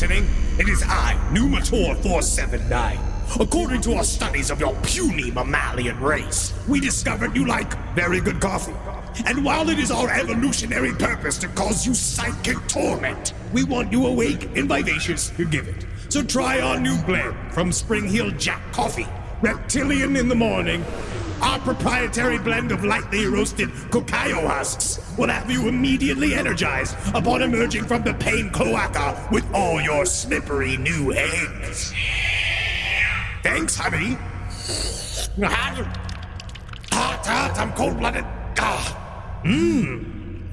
listening? It is I, Numator 479. According to our studies of your puny mammalian race, we discovered you like very good coffee. And while it is our evolutionary purpose to cause you psychic torment, we want you awake and vivacious to give it. So try our new blend from Spring Hill Jack Coffee, Reptilian in the morning. Our proprietary blend of lightly roasted cacao husks will have you immediately energized upon emerging from the pain cloaca with all your slippery new eggs. Thanks, honey. Hot, I'm cold-blooded.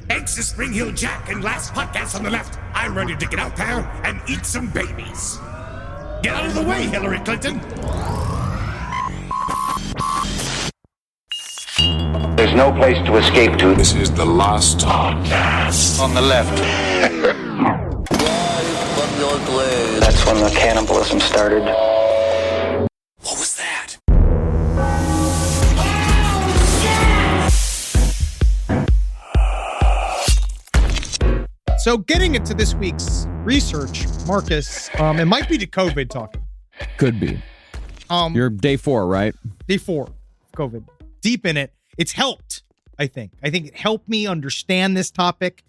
Thanks to Spring Hill Jack and last podcast on the left, I'm ready to get out there and eat some babies. Get out of the way, Hillary Clinton. There's no place to escape to. This is the last podcast. On the left. That's when the cannibalism started. What was that? So getting into this week's research, Marcus, it might be the COVID talking. Could be. You're day 4, right? Day 4, COVID. Deep in it. It's helped, I think. I think it helped me understand this topic.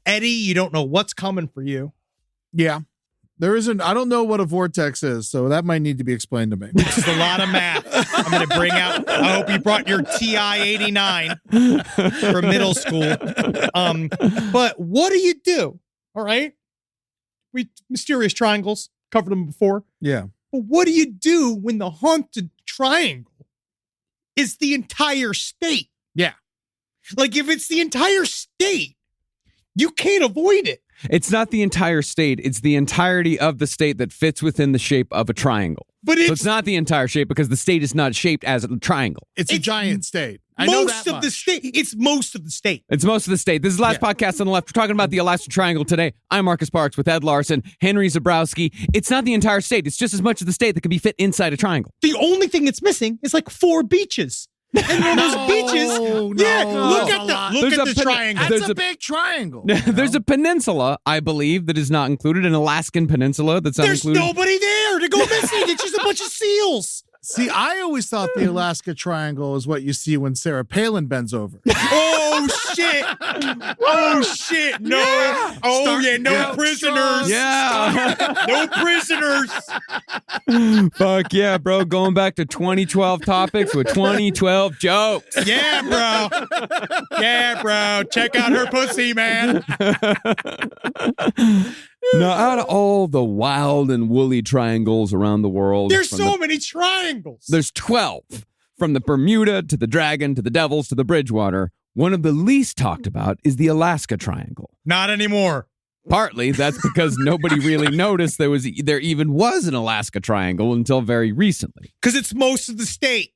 Eddie, you don't know what's coming for you. Yeah. There isn't, I don't know what a vortex is, so that might need to be explained to me. It's a lot of math. I'm going to bring out, I hope you brought your TI-89 for middle school. But what do you do? All right. Mysterious triangles, covered them before. Yeah. But what do you do when the haunted triangle is the entire state? Yeah. Like if it's the entire state, you can't avoid it. It's not the entire state. It's the entirety of the state that fits within the shape of a triangle. But so it's not the entire shape because the state is not shaped as a triangle. It's a giant state. I know that much. The state. It's most of the state. It's most of the state. This is the last podcast on the left. We're talking about the Alaska Triangle today. I'm Marcus Parks with Ed Larson, Henry Zabrowski. It's not the entire state. It's just as much of the state that can be fit inside a triangle. The only thing it's missing is like 4 beaches. And on those beaches, look at the triangle. That's a big triangle. There's a peninsula, I believe, that is not included, an Alaskan peninsula that's not included. There's nobody there to go missing. It's just a bunch of seals. See, I always thought the Alaska Triangle is what you see when Sarah Palin bends over. Oh, shit. Oh, shit. No. Yeah. No prisoners. Yeah. No prisoners. Fuck yeah, bro. Going back to 2012 topics with 2012 jokes. Yeah, bro. Yeah, bro. Check out her pussy, man. Now, out of all the wild and woolly triangles around the world, there's so many triangles. There's 12. From the Bermuda to the Dragon to the Devils to the Bridgewater. One of the least talked about is the Alaska Triangle. Not anymore. Partly that's because nobody really noticed there even was an Alaska Triangle until very recently. Because it's most of the state.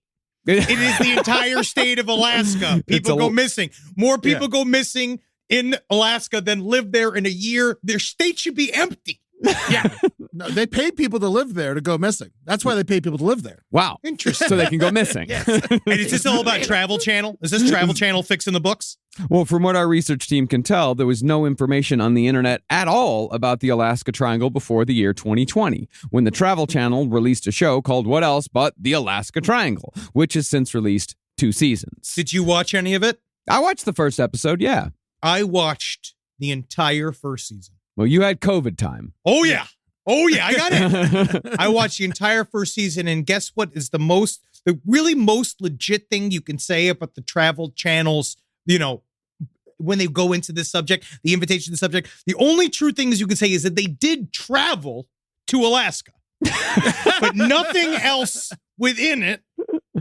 It is the entire state of Alaska. People go missing. More people go missing in Alaska than live there in a year. Their state should be empty. Yeah. No, they pay people to live there to go missing. That's why they pay people to live there. Wow. Interesting. So they can go missing. Yes. And is this all about Travel Channel? Is this Travel Channel fixing the books? Well, from what our research team can tell, there was no information on the internet at all about the Alaska Triangle before the year 2020, when the Travel Channel released a show called What Else But the Alaska Triangle, which has since released 2 seasons. Did you watch any of it? I watched the first episode, yeah. I watched the entire first season. Well, you had COVID time. Oh, yeah. I got it. I watched the entire first season, and guess what is the really most legit thing you can say about the Travel Channel's, when they go into this subject, the invitation to the subject, the only true things you can say is that they did travel to Alaska. But nothing else within it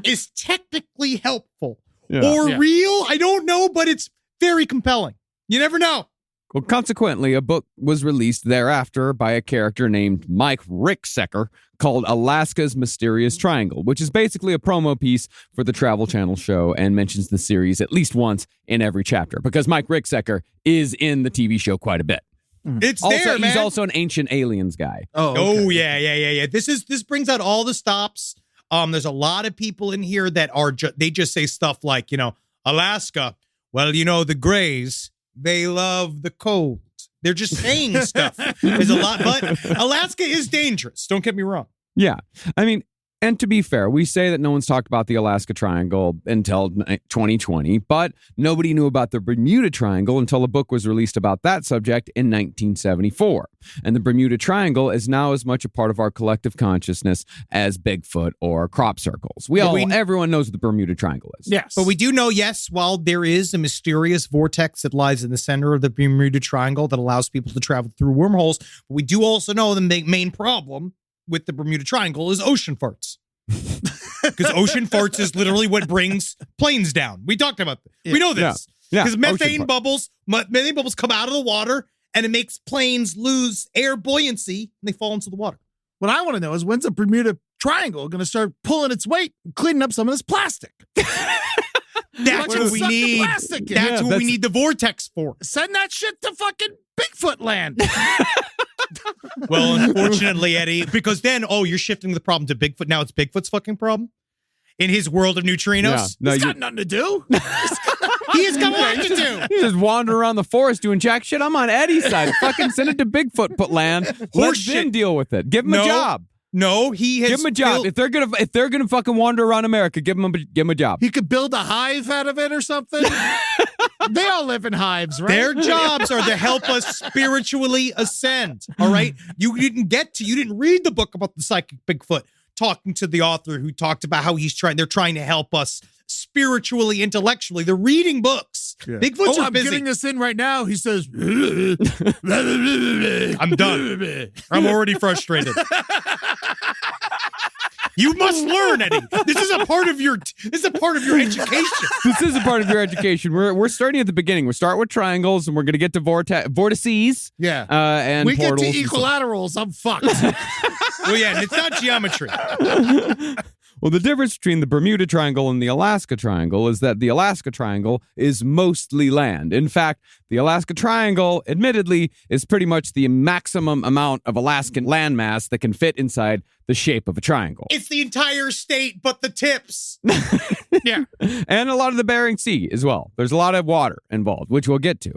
is technically helpful or real. I don't know, but it's very compelling. You never know. Well, consequently, a book was released thereafter by a character named Mike Ricksecker called Alaska's Mysterious Triangle, which is basically a promo piece for the Travel Channel show and mentions the series at least once in every chapter because Mike Ricksecker is in the TV show quite a bit. It's also, there, man. He's also an Ancient Aliens guy. Oh, okay. Yeah. This brings out all the stops. There's a lot of people in here that are they just say stuff like, Alaska. Well, the Greys, they love the cold. They're just saying stuff. There's a lot, but Alaska is dangerous. Don't get me wrong. Yeah. I mean, and to be fair, we say that no one's talked about the Alaska Triangle until 2020, but nobody knew about the Bermuda Triangle until a book was released about that subject in 1974. And the Bermuda Triangle is now as much a part of our collective consciousness as Bigfoot or crop circles. Everyone knows what the Bermuda Triangle is. Yes. But we do know, yes, while there is a mysterious vortex that lies in the center of the Bermuda Triangle that allows people to travel through wormholes, we do also know the main problem with the Bermuda Triangle is ocean farts. Because ocean farts is literally what brings planes down. We talked about this. Yeah. We know this. Yeah. Because methane bubbles come out of the water and it makes planes lose air buoyancy and they fall into the water. What I want to know is when's the Bermuda Triangle going to start pulling its weight and cleaning up some of this plastic? That's what we need. That's what we need the vortex for. Send that shit to fucking Bigfoot land. Well, unfortunately, Eddie, because then, you're shifting the problem to Bigfoot. Now it's Bigfoot's fucking problem in his world of neutrinos. No, He's got nothing to do. He has got a lot to do. You just wander around the forest doing jack shit. I'm on Eddie's side. Fucking send it to Bigfoot land. Let them deal with it. Give him a job. No, he has. Give him a job. If they're gonna fucking wander around America, give him a job. He could build a hive out of it or something. They all live in hives, right? Their jobs are to help us spiritually ascend. All right. You didn't read the book about the psychic Bigfoot talking to the author who talked about how they're trying to help us spiritually, intellectually. They're reading books. Yeah. Bigfoots are I'm busy. getting this in right now. He says, I'm done. I'm already frustrated. You must learn, Eddie. This is a part of your education. This is a part of your education. We're starting at the beginning. We're starting with triangles, and we're going to get to vortices. Yeah. And we get portals to equilaterals. I'm fucked. Well, yeah, and it's not geometry. Well, the difference between the Bermuda Triangle and the Alaska Triangle is that the Alaska Triangle is mostly land. In fact, the Alaska Triangle, admittedly, is pretty much the maximum amount of Alaskan landmass that can fit inside the shape of a triangle. It's the entire state, but the tips. Yeah. And a lot of the Bering Sea as well. There's a lot of water involved, which we'll get to.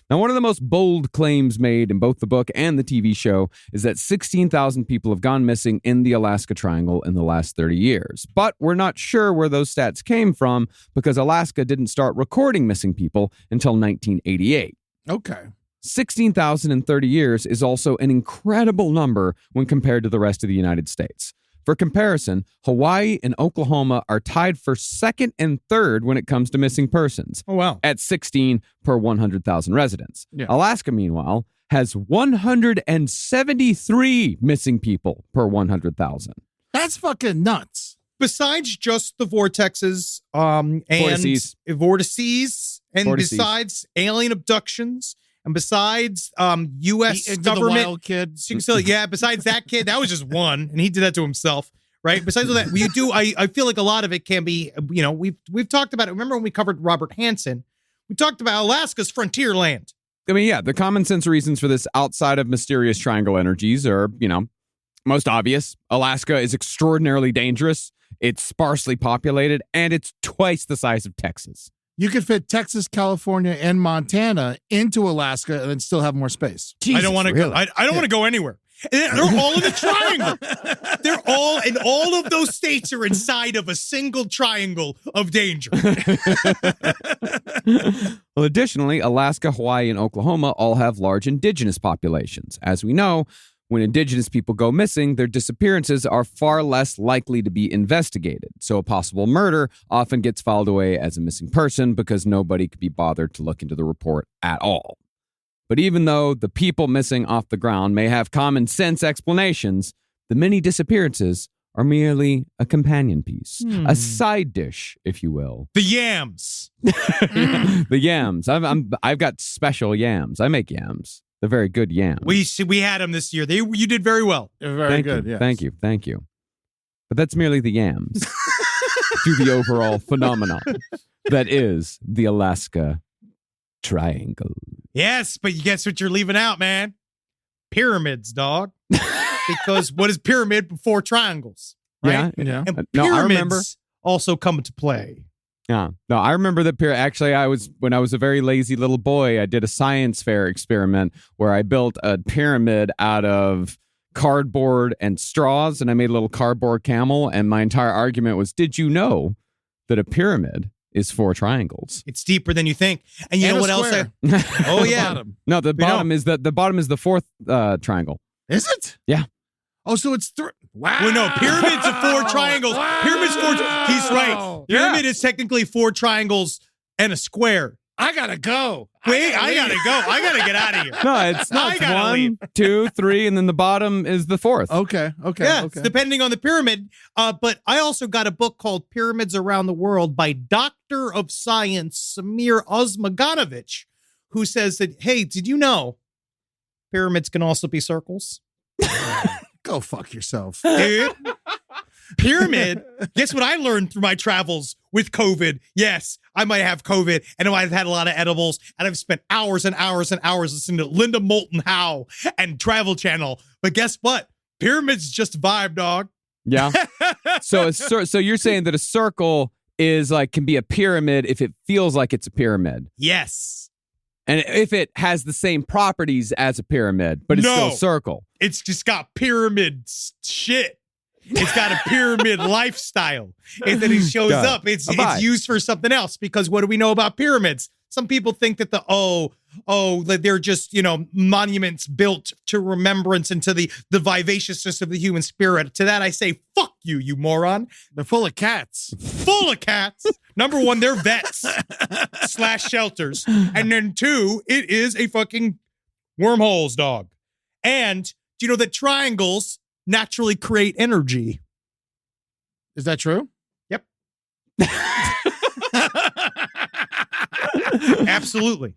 Now, one of the most bold claims made in both the book and the TV show is that 16,000 people have gone missing in the Alaska Triangle in the last 30 years. But we're not sure where those stats came from because Alaska didn't start recording missing people until 1988. Okay. 16,000 in 30 years is also an incredible number when compared to the rest of the United States. For comparison, Hawaii and Oklahoma are tied for second and third when it comes to missing persons. Oh, wow. At 16 per 100,000 residents. Yeah. Alaska, meanwhile, has 173 missing people per 100,000. That's fucking nuts. Besides just the vortexes, and Vortices. and Vortices. besides alien abductions, and besides U.S. Into the government, wild kid. besides that kid, that was just one, and he did that to himself, right? Besides all that, I feel like a lot of it can be, we've talked about it. Remember when we covered Robert Hansen? We talked about Alaska's frontier land. I mean, yeah, the common sense reasons for this outside of mysterious triangle energies are, most obvious. Alaska is extraordinarily dangerous. It's sparsely populated, and it's twice the size of Texas. You could fit Texas, California, and Montana into Alaska and then still have more space. I don't want to go. I don't want to go anywhere. They're all in the triangle. And all of those states are inside of a single triangle of danger. Well, additionally, Alaska, Hawaii, and Oklahoma all have large indigenous populations. As we know, when indigenous people go missing, their disappearances are far less likely to be investigated. So a possible murder often gets filed away as a missing person because nobody could be bothered to look into the report at all. But even though the people missing off the ground may have common sense explanations, the many disappearances are merely a companion piece, a side dish, if you will. The yams. The yams. I've got special yams. I make yams. They're very good yams. We had them this year. You did very well. Very good. You, Yes. Thank you. But that's merely the yams to the overall phenomenon that is the Alaska Triangle. Yes, but guess what you're leaving out, man? Pyramids, dog. Because what is pyramid before triangles? Right? Yeah. And No, I remember. pyramids also come into play. Yeah. No, I remember the period. Actually, when I was a very lazy little boy, I did a science fair experiment where I built a pyramid out of cardboard and straws, and I made a little cardboard camel. And my entire argument was, did you know that a pyramid is 4 triangles? It's deeper than you think. And you know what else? Oh, yeah. Bottom. No, the bottom is the bottom is the 4th triangle. Is it? Yeah. Oh, so it's wow. Well, no, pyramids of 4 triangles. Wow. Pyramids 4. He's right. Pyramid is technically 4 triangles and a square. I gotta go. Wait, I gotta go. I gotta get out of here. No, it's not. I It's gotta 1, leave. 2, 3, and then the bottom is the 4th. Okay. Yeah, Okay. depending on the pyramid. But I also got a book called Pyramids Around the World by Doctor of Science Samir Osmaganovich, who says that, hey, did you know pyramids can also be circles? Go fuck yourself. Dude. Pyramid. Guess what I learned through my travels with COVID? Yes, I might have COVID, and I've had a lot of edibles, and I've spent hours and hours and hours listening to Linda Moulton Howe and Travel Channel. But guess what? Pyramids just vibe, dog. Yeah. So so you're saying that a circle is like can be a pyramid if it feels like it's a pyramid, Yes. and if it has the same properties as a pyramid, but it's still No. a circle. It's just got pyramid shit. It's got a pyramid lifestyle. And then it shows Got it. up. It's Bye-bye. used for something else, because what do we know about pyramids? Some people think that that they're just, monuments built to remembrance and to the vivaciousness of the human spirit. To that I say, fuck you, you moron. They're full of cats. Full of cats. Number 1, they're vets / shelters. And then 2, it is a fucking wormholes, dog. And do you know that triangles naturally create energy? Is that true? Yep. Absolutely.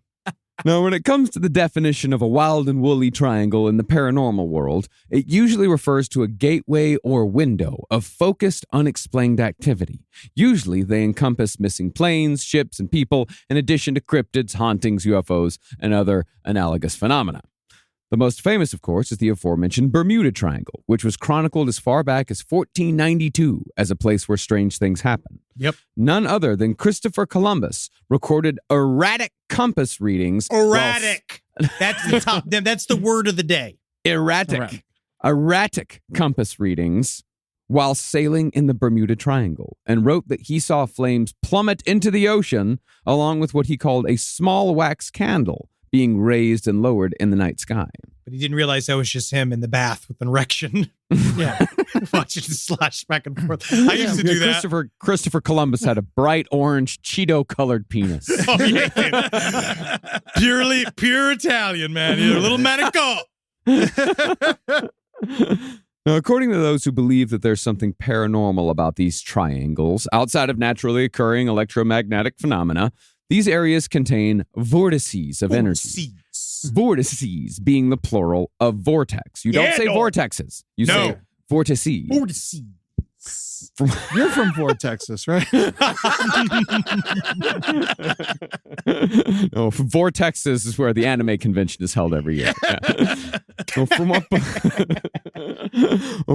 Now, when it comes to the definition of a wild and woolly triangle in the paranormal world, it usually refers to a gateway or window of focused, unexplained activity. Usually, they encompass missing planes, ships, and people, in addition to cryptids, hauntings, UFOs, and other analogous phenomena. The most famous, of course, is the aforementioned Bermuda Triangle, which was chronicled as far back as 1492 as a place where strange things happen. Yep. None other than Christopher Columbus recorded erratic compass readings. Erratic. That's the top. That's the word of the day. Erratic compass readings while sailing in the Bermuda Triangle, and wrote that he saw flames plummet into the ocean along with what he called a small wax candle being raised and lowered in the night sky. But he didn't realize that was just him in the bath with an erection. Yeah. Watching it slash back and forth. I used to do that. Christopher Columbus had a bright orange Cheeto-colored penis. Oh, yeah. Pure Italian, man. You're a little manico. Now, according to those who believe that there's something paranormal about these triangles, outside of naturally occurring electromagnetic phenomena, these areas contain vortices of energy. Vortices being the plural of vortex. You don't say vortexes. You say vortices. Vortices. You're from Fort Texas, right? No, Vortexes is where the anime convention is held every year. Yeah. Well,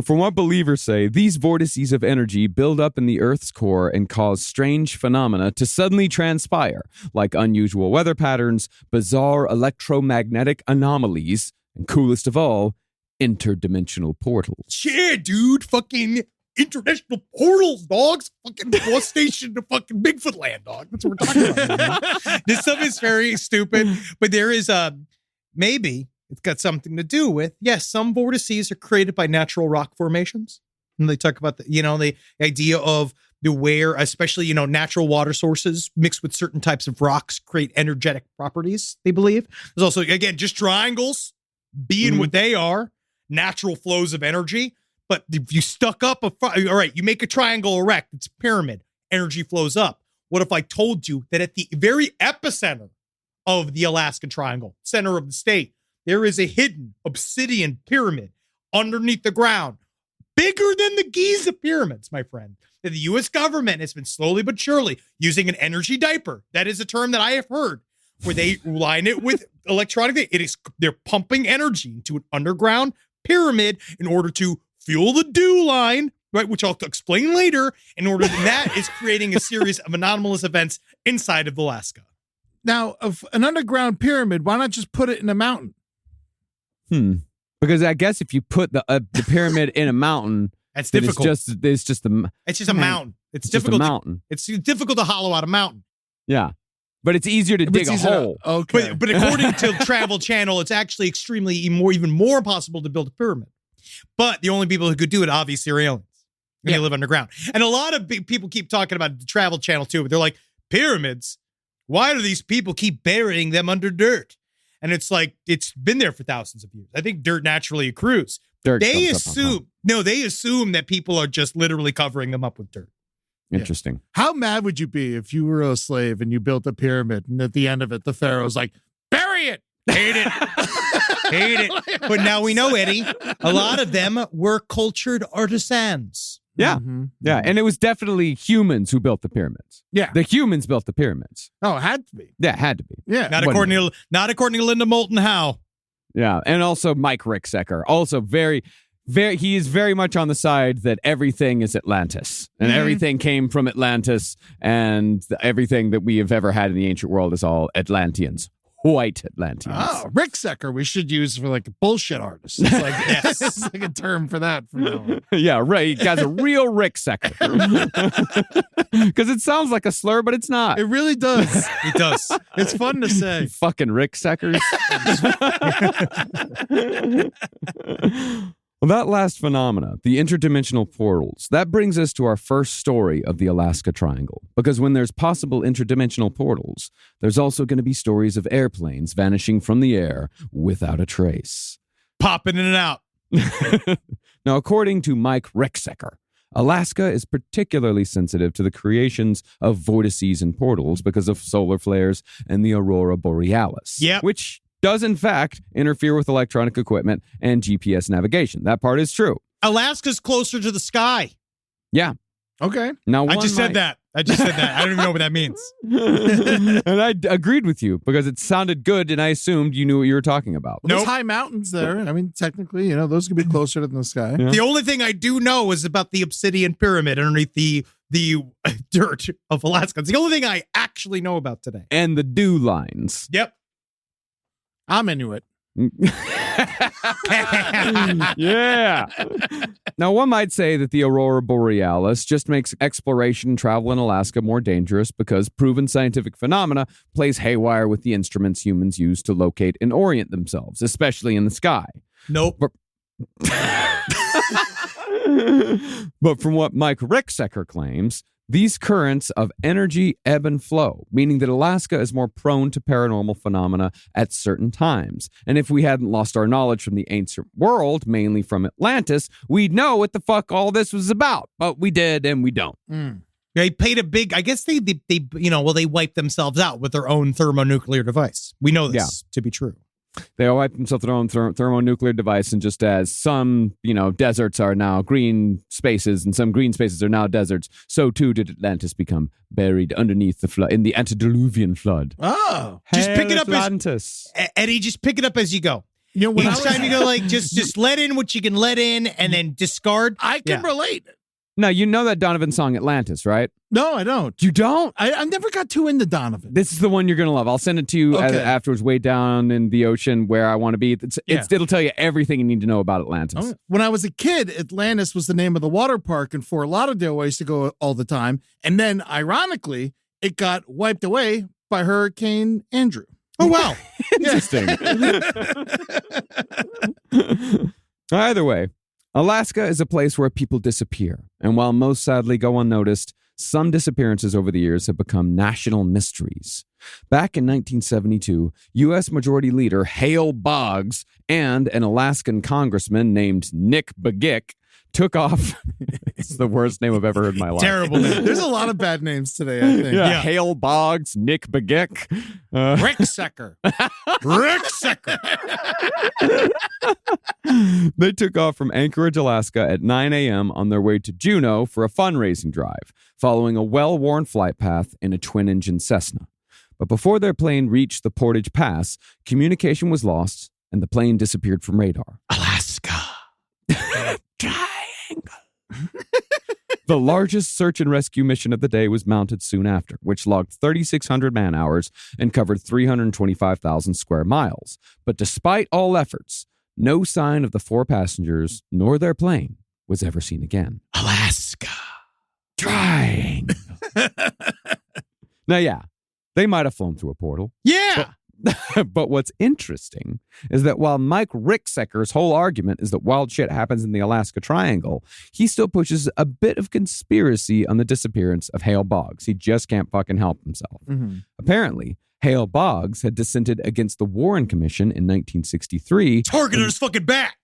from what believers say, these vortices of energy build up in the Earth's core and cause strange phenomena to suddenly transpire, like unusual weather patterns, bizarre electromagnetic anomalies, and coolest of all, interdimensional portals. Yeah, dude. Fucking international portals, dogs. Fucking bus station to fucking Bigfoot land, dog. That's what we're talking about. This stuff is very stupid, but there is maybe it's got something to do with, yes, some vortices are created by natural rock formations. And they talk about the idea of where, especially, natural water sources mixed with certain types of rocks create energetic properties, they believe. There's also, again, just triangles being what they are, natural flows of energy. But if you stuck up all right, you make a triangle erect, it's a pyramid, energy flows up. What if I told you that at the very epicenter of the Alaskan Triangle, center of the state, there is a hidden obsidian pyramid underneath the ground, bigger than the Giza pyramids, my friend. That the U.S. government has been slowly but surely using an energy diaper. That is a term that I have heard, where they line it with electronic. They're pumping energy into an underground pyramid in order to fuel the dew line right? Which I'll explain later. In order that is creating a series of anomalous events inside of Alaska. Now, of an underground pyramid, why not just put it in a mountain? Because I guess if you put the pyramid in a mountain, That's difficult. It's just a a mountain. It's difficult. Just a mountain. It's difficult to hollow out a mountain. Yeah. But it's easier to dig a hole. Okay. But according to Travel Channel, it's actually extremely even more possible to build a pyramid. But the only people who could do it, obviously, are aliens. And they live underground. And a lot of people keep talking about the Travel Channel, too. But they're like, pyramids? Why do these people keep burying them under dirt? And it's like, it's been there for thousands of years. I think dirt naturally accrues. They assume that people are just literally covering them up with dirt. Interesting. How mad would you be if you were a slave and you built a pyramid and at the end of it, the pharaoh's like, bury it. Hate it. Hate it. But now we know, Eddie, a lot of them were cultured artisans. Yeah. Mm-hmm. Yeah. And it was definitely humans who built the pyramids. Yeah. The humans built the pyramids. Oh, it had to be. Yeah, it had to be. Yeah. Not according to Linda Moulton Howe. Yeah. And also Mike Ricksecker. Also very he is very much on the side that everything is Atlantis and everything came from Atlantis and everything that we have ever had in the ancient world is all Atlanteans. White Atlanteans. Oh, Ricksecker we should use for like a bullshit artist. It's like, it's like a term for that from now on. Yeah, right. He guy's a real Ricksecker. Because it sounds like a slur, but it's not. It really does. It does. It's fun to say. You fucking Rickseckers. Well, that last phenomena, the interdimensional portals, that brings us to our first story of the Alaska Triangle. Because when there's possible interdimensional portals, there's also going to be stories of airplanes vanishing from the air without a trace. Popping in and out. Now, according to Mike Ricksecker, Alaska is particularly sensitive to the creations of vortices and portals because of solar flares and the aurora borealis. Yep. Which does, in fact, interfere with electronic equipment and GPS navigation. That part is true. Alaska's closer to the sky. Yeah. Okay. Now, I just said that. I don't even know what that means. And I agreed with you because it sounded good and I assumed you knew what you were talking about. Well, there's high mountains there. I mean, technically, those could be closer to the sky. Yeah. The only thing I do know is about the obsidian pyramid underneath the dirt of Alaska. It's the only thing I actually know about today. And the dew lines. Yep. I'm into it. Yeah. Now, one might say that the aurora borealis just makes exploration and travel in Alaska more dangerous because proven scientific phenomena plays haywire with the instruments humans use to locate and orient themselves, especially in the sky. Nope. But from what Mike Ricksecker claims, these currents of energy ebb and flow, meaning that Alaska is more prone to paranormal phenomena at certain times. And if we hadn't lost our knowledge from the ancient world, mainly from Atlantis, we'd know what the fuck all this was about. But we did, and we don't. They paid a big, I guess they wiped themselves out with their own thermonuclear device. We know this to be true. They all wiped themselves with their own thermonuclear device, and just as some, deserts are now green spaces and some green spaces are now deserts, so too did Atlantis become buried underneath the flood, in the antediluvian flood. Oh. Just pick it up Atlantis. Eddie, just pick it up as you go. When Each time you go, just let in what you can let in and then discard. I can relate. Now, you know that Donovan song Atlantis, right? No, I don't. You don't? I never got too into Donovan. This is the one you're going to love. I'll send it to you afterwards, way down in the ocean where I want to be. It'll tell you everything you need to know about Atlantis. Oh. When I was a kid, Atlantis was the name of the water park in Fort Lauderdale where I used to go all the time. And then, ironically, it got wiped away by Hurricane Andrew. Oh, wow. Interesting. Either way, Alaska is a place where people disappear. And while most sadly go unnoticed, some disappearances over the years have become national mysteries. Back in 1972, U.S. Majority Leader Hale Boggs and an Alaskan congressman named Nick Begich took off. It's the worst name I've ever heard in my life. Terrible name. There's a lot of bad names today, I think. Yeah. Hale Boggs, Nick Begich. Ricksecker. Ricksecker. They took off from Anchorage, Alaska at 9 a.m. on their way to Juneau for a fundraising drive, following a well-worn flight path in a twin-engine Cessna. But before their plane reached the Portage Pass, communication was lost and the plane disappeared from radar. Alaska. Triangle. The largest search and rescue mission of the day was mounted soon after, which logged 3,600 man-hours and covered 325,000 square miles. But despite all efforts, no sign of the 4 passengers nor their plane was ever seen again. Alaska. Triangle. Now, yeah, they might have flown through a portal. Yeah. But what's interesting is that while Mike Ricksecker's whole argument is that wild shit happens in the Alaska Triangle, he still pushes a bit of conspiracy on the disappearance of Hale Boggs. He just can't fucking help himself. Apparently, Hale Boggs had dissented against the Warren Commission in 1963. Targeted his fucking back.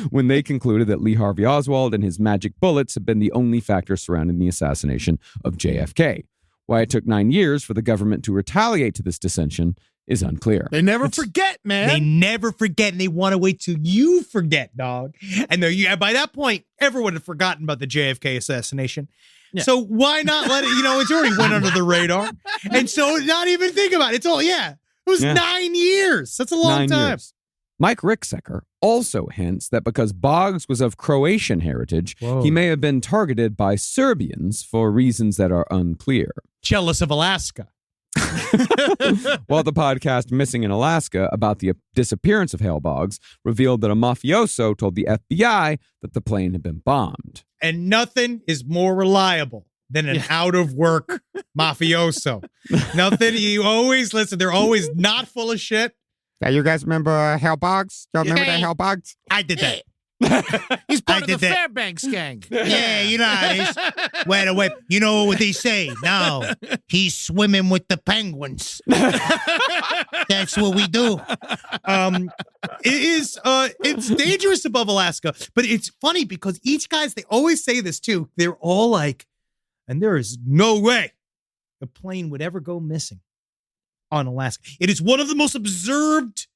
When they concluded that Lee Harvey Oswald and his magic bullets had been the only factor surrounding the assassination of JFK. Why it took 9 years for the government to retaliate to this dissension is unclear. They never forget, man. They never forget, and they want to wait till you forget, dog. And by that point, everyone had forgotten about the JFK assassination. Yeah. So why not let it, it's already went under the radar. And so not even think about it. It's all, it was 9 years. That's a long 9 time. years. Mike Ricksecker also hints that because Boggs was of Croatian heritage, he may have been targeted by Serbians for reasons that are unclear. Jealous of Alaska. While the podcast Missing in Alaska about the disappearance of Hale Boggs revealed that a mafioso told the FBI that the plane had been bombed. And nothing is more reliable than an out-of-work mafioso. Nothing, you always listen, they're always not full of shit. Yeah, you guys remember Hale Boggs? You remember that Hale Boggs? I did that. He's part I of the did that. Fairbanks gang. Yeah, you know how it is. Wait. You know what they say? No, he's swimming with the penguins. That's what we do. It's dangerous above Alaska, but it's funny because each guys, they always say this too. They're all like, and there is no way the plane would ever go missing on Alaska. It is one of the most observed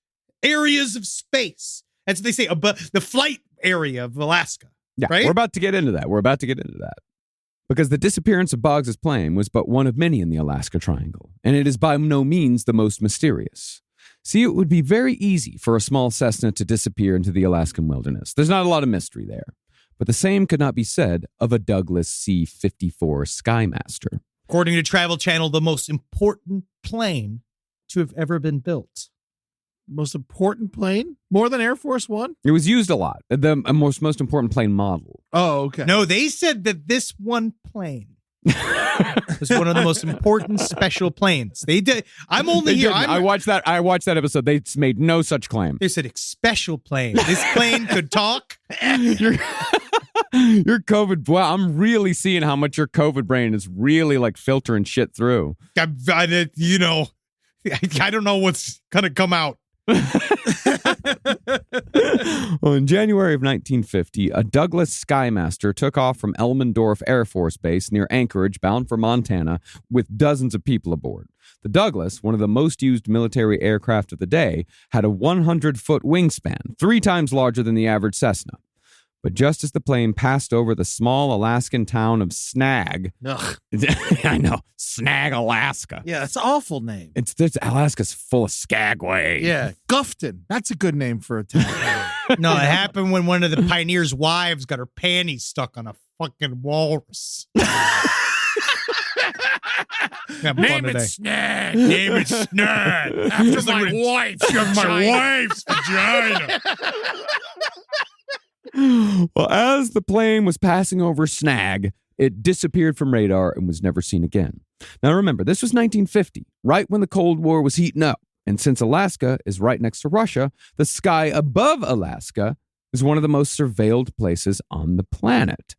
areas of space. That's what they say, the flight area of Alaska. Yeah, right? We're about to get into that. Because the disappearance of Boggs' plane was but one of many in the Alaska Triangle, and it is by no means the most mysterious. See, it would be very easy for a small Cessna to disappear into the Alaskan wilderness. There's not a lot of mystery there. But the same could not be said of a Douglas C-54 Skymaster. According to Travel Channel, the most important plane to have ever been built. Most important plane? More than Air Force One? It was used a lot. The most important plane model. Oh, okay. No, they said that this one plane was one of the most important special planes. They did. I'm only here. I watched that episode. They made no such claim. They said special plane. This plane could talk. Your COVID. Wow, I'm really seeing how much your COVID brain is really like filtering shit through. I don't know what's gonna come out. Well, in January of 1950, a Douglas Skymaster took off from Elmendorf Air Force Base near Anchorage, bound for Montana, with dozens of people aboard. The Douglas, one of the most used military aircraft of the day, had a 100-foot wingspan, 3 times larger than the average Cessna. But just as the plane passed over the small Alaskan town of Snag, I know, Snag, Alaska. Yeah, that's an awful name. Alaska's full of skagway. Yeah, Gufton. That's a good name for a town. No, it happened when one of the pioneers' wives got her panties stuck on a fucking walrus. Name it Snag. Name it Snag. After my wife's vagina. Well, as the plane was passing over Snag, it disappeared from radar and was never seen again. Now remember, this was 1950, right when the Cold War was heating up. And since Alaska is right next to Russia, the sky above Alaska is one of the most surveilled places on the planet.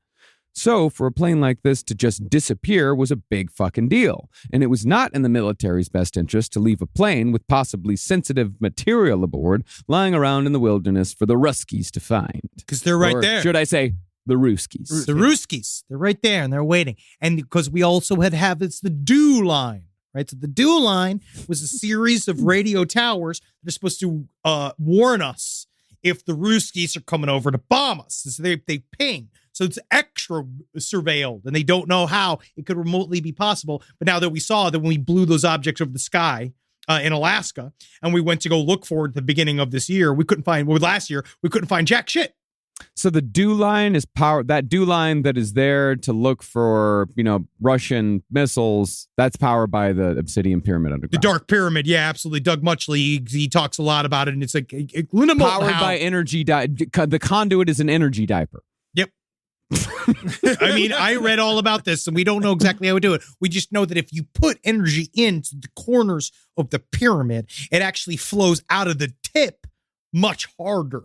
So for a plane like this to just disappear was a big fucking deal. And it was not in the military's best interest to leave a plane with possibly sensitive material aboard lying around in the wilderness for the Ruskies to find. Because they're right Or there. should I say the Ruskies? The Ruskies. They're right there and they're waiting. And because we also it's the DEW line, right? So the DEW line was a series of radio towers that are supposed to warn us if the Ruskies are coming over to bomb us. So they ping. So it's extra surveilled, and they don't know how it could remotely be possible. But now that we saw that when we blew those objects over the sky in Alaska, and we went to go look for it at the beginning of this year, last year, we couldn't find jack shit. So the dew line is power. That dew line that is there to look for, Russian missiles. That's powered by the Obsidian Pyramid underground. The Dark Pyramid, yeah, absolutely. Doug Muchley, he talks a lot about it, and it's like powered by energy. The conduit is an energy diaper. Yep. I mean, I read all about this, and we don't know exactly how to do it. We just know that if you put energy into the corners of the pyramid, it actually flows out of the tip much harder.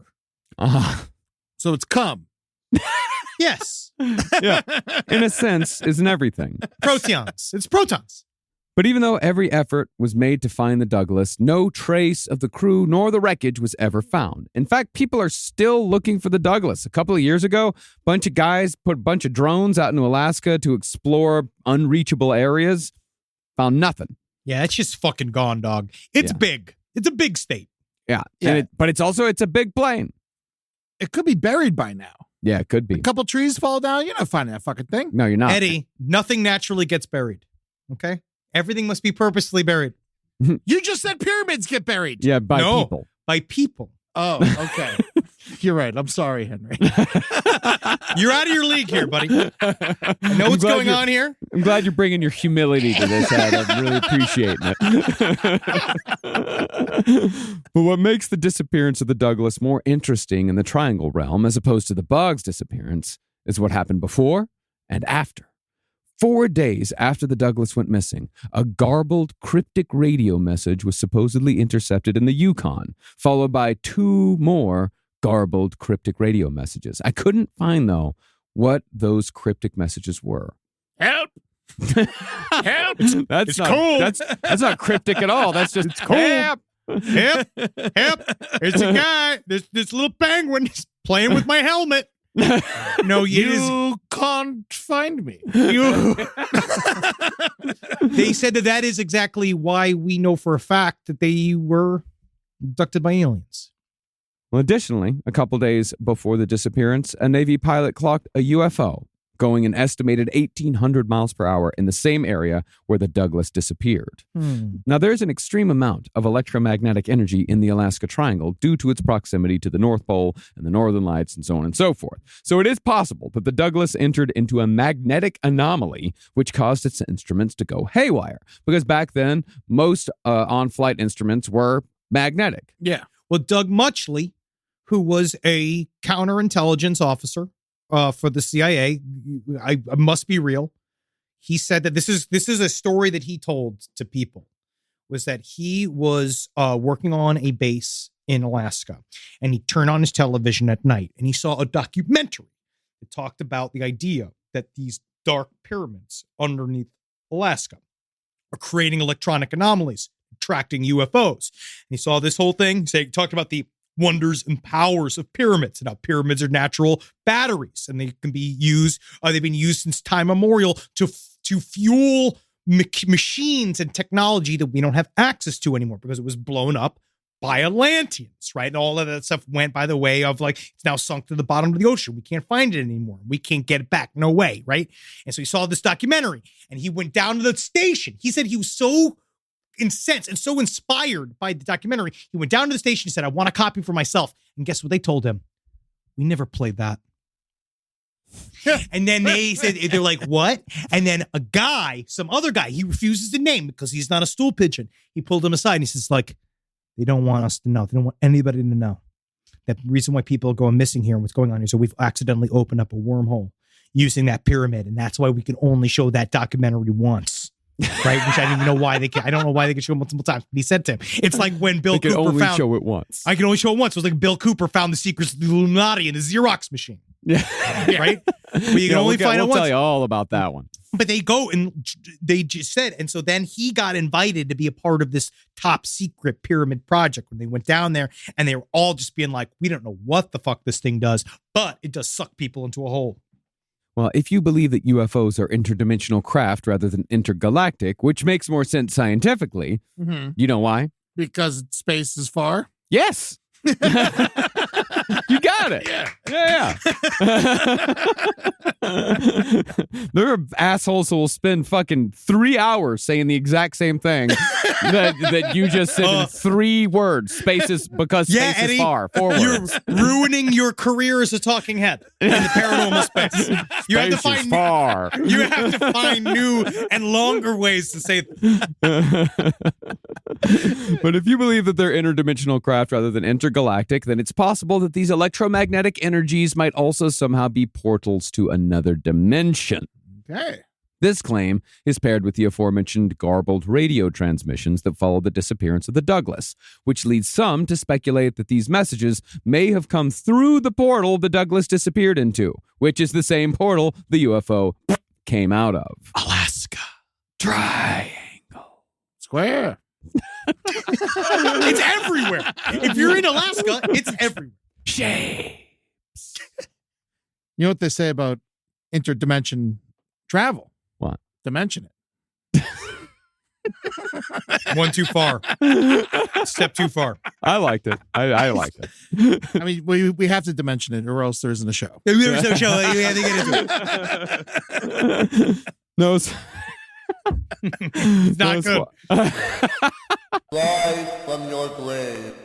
So it's cum. Yes. Yeah. In a sense, isn't everything. Protons. It's protons. But even though every effort was made to find the Douglas, no trace of the crew nor the wreckage was ever found. In fact, people are still looking for the Douglas. A couple of years ago, a bunch of guys put a bunch of drones out into Alaska to explore unreachable areas. Found nothing. Yeah, it's just fucking gone, dog. It's big. It's a big state. Yeah. But it's a big plane. It could be buried by now. Yeah, it could be. A couple trees fall down. You're not finding that fucking thing. No, you're not. Eddie, nothing naturally gets buried. Okay? Everything must be purposely buried. You just said pyramids get buried. Yeah, by people. By people. Oh, okay. You're right. I'm sorry, Henry. You're out of your league here, buddy. I know what's going on here. I'm glad you're bringing your humility to this, Ed. I'm really appreciating it. But what makes the disappearance of the Douglas more interesting in the Triangle realm as opposed to the Bug's disappearance is what happened before and after. 4 days after the Douglas went missing, a garbled, cryptic radio message was supposedly intercepted in the Yukon, followed by 2 more garbled, cryptic radio messages. I couldn't find, though, what those cryptic messages were. Help! Help! That's not cool. That's not cryptic at all. That's just cool. Help! Help! Help! There's a guy. There's this little penguin playing with my helmet. No, you can't find me. They said that is exactly why we know for a fact that they were abducted by aliens. Well, additionally, a couple days before the disappearance, a Navy pilot clocked a UFO going an estimated 1,800 miles per hour in the same area where the Douglas disappeared. Now, there's an extreme amount of electromagnetic energy in the Alaska Triangle due to its proximity to the North Pole and the Northern Lights and so on and so forth. So it is possible that the Douglas entered into a magnetic anomaly which caused its instruments to go haywire. Because back then, most on-flight instruments were magnetic. Yeah. Well, Doug Muchley, who was a counterintelligence officer for the CIA, I must be real. He said that this is a story that he told to people, was that he was working on a base in Alaska, and he turned on his television at night, and he saw a documentary that talked about the idea that these dark pyramids underneath Alaska are creating electronic anomalies, attracting UFOs. And he saw this whole thing. He talked about the wonders and powers of pyramids, and how pyramids are natural batteries, and they can be used. They've been used since time immemorial to fuel machines and technology that we don't have access to anymore because it was blown up by Atlanteans, right? And all of that stuff went by the way of like, it's now sunk to the bottom of the ocean. We can't find it anymore. We can't get it back. No way, right? And so he saw this documentary, and he went down to the station. He said he was so incensed and so inspired by the documentary. He went down to the station. He said, I want a copy for myself. And guess what they told him? We never played that. And then they said, they're like, what? And then some other guy, he refuses to name because he's not a stool pigeon. He pulled him aside and he says, like, they don't want us to know. They don't want anybody to know. The reason why people are going missing here and what's going on here. So we've accidentally opened up a wormhole using that pyramid. And that's why we can only show that documentary once. Right, which I don't even know why I don't know why they could show it multiple times. But he said to him, it's like when Bill Cooper only found. Show it once. I can only show it once. It was like Bill Cooper found the secrets of the Illuminati in the Xerox machine. Yeah, right. But you can only find it once. We'll tell you all about that one. But they go and they just said, and so then he got invited to be a part of this top secret pyramid project when they went down there, and they were all just being like, we don't know what the fuck this thing does, but it does suck people into a hole. Well, if you believe that UFOs are interdimensional craft rather than intergalactic, which makes more sense scientifically, you know why? Because space is far? Yes. You got it. Yeah. There are assholes who will spend fucking 3 hours saying the exact same thing that you just said in 3 words. Spaces because space Eddie, is far. 4 You're words. ruining your career as a talking head in the paranormal space. You have to Space is find far. You have to find new and longer ways to say But if you believe that they're interdimensional craft rather than intergalactic, then it's possible that these electromagnetic energies might also somehow be portals to another dimension. Okay. This claim is paired with the aforementioned garbled radio transmissions that follow the disappearance of the Douglas, which leads some to speculate that these messages may have come through the portal the Douglas disappeared into, which is the same portal the UFO came out of. Alaska. Triangle. Square. It's everywhere. If you're in Alaska, it's everywhere. Shapes. You know what they say about interdimension travel? What? Dimension it. One too far. Step too far. I liked it. I liked it. I mean, we have to dimension it, or else there isn't a show. There's no show. You have to get into it. No, it's Not good. Rise from your grave.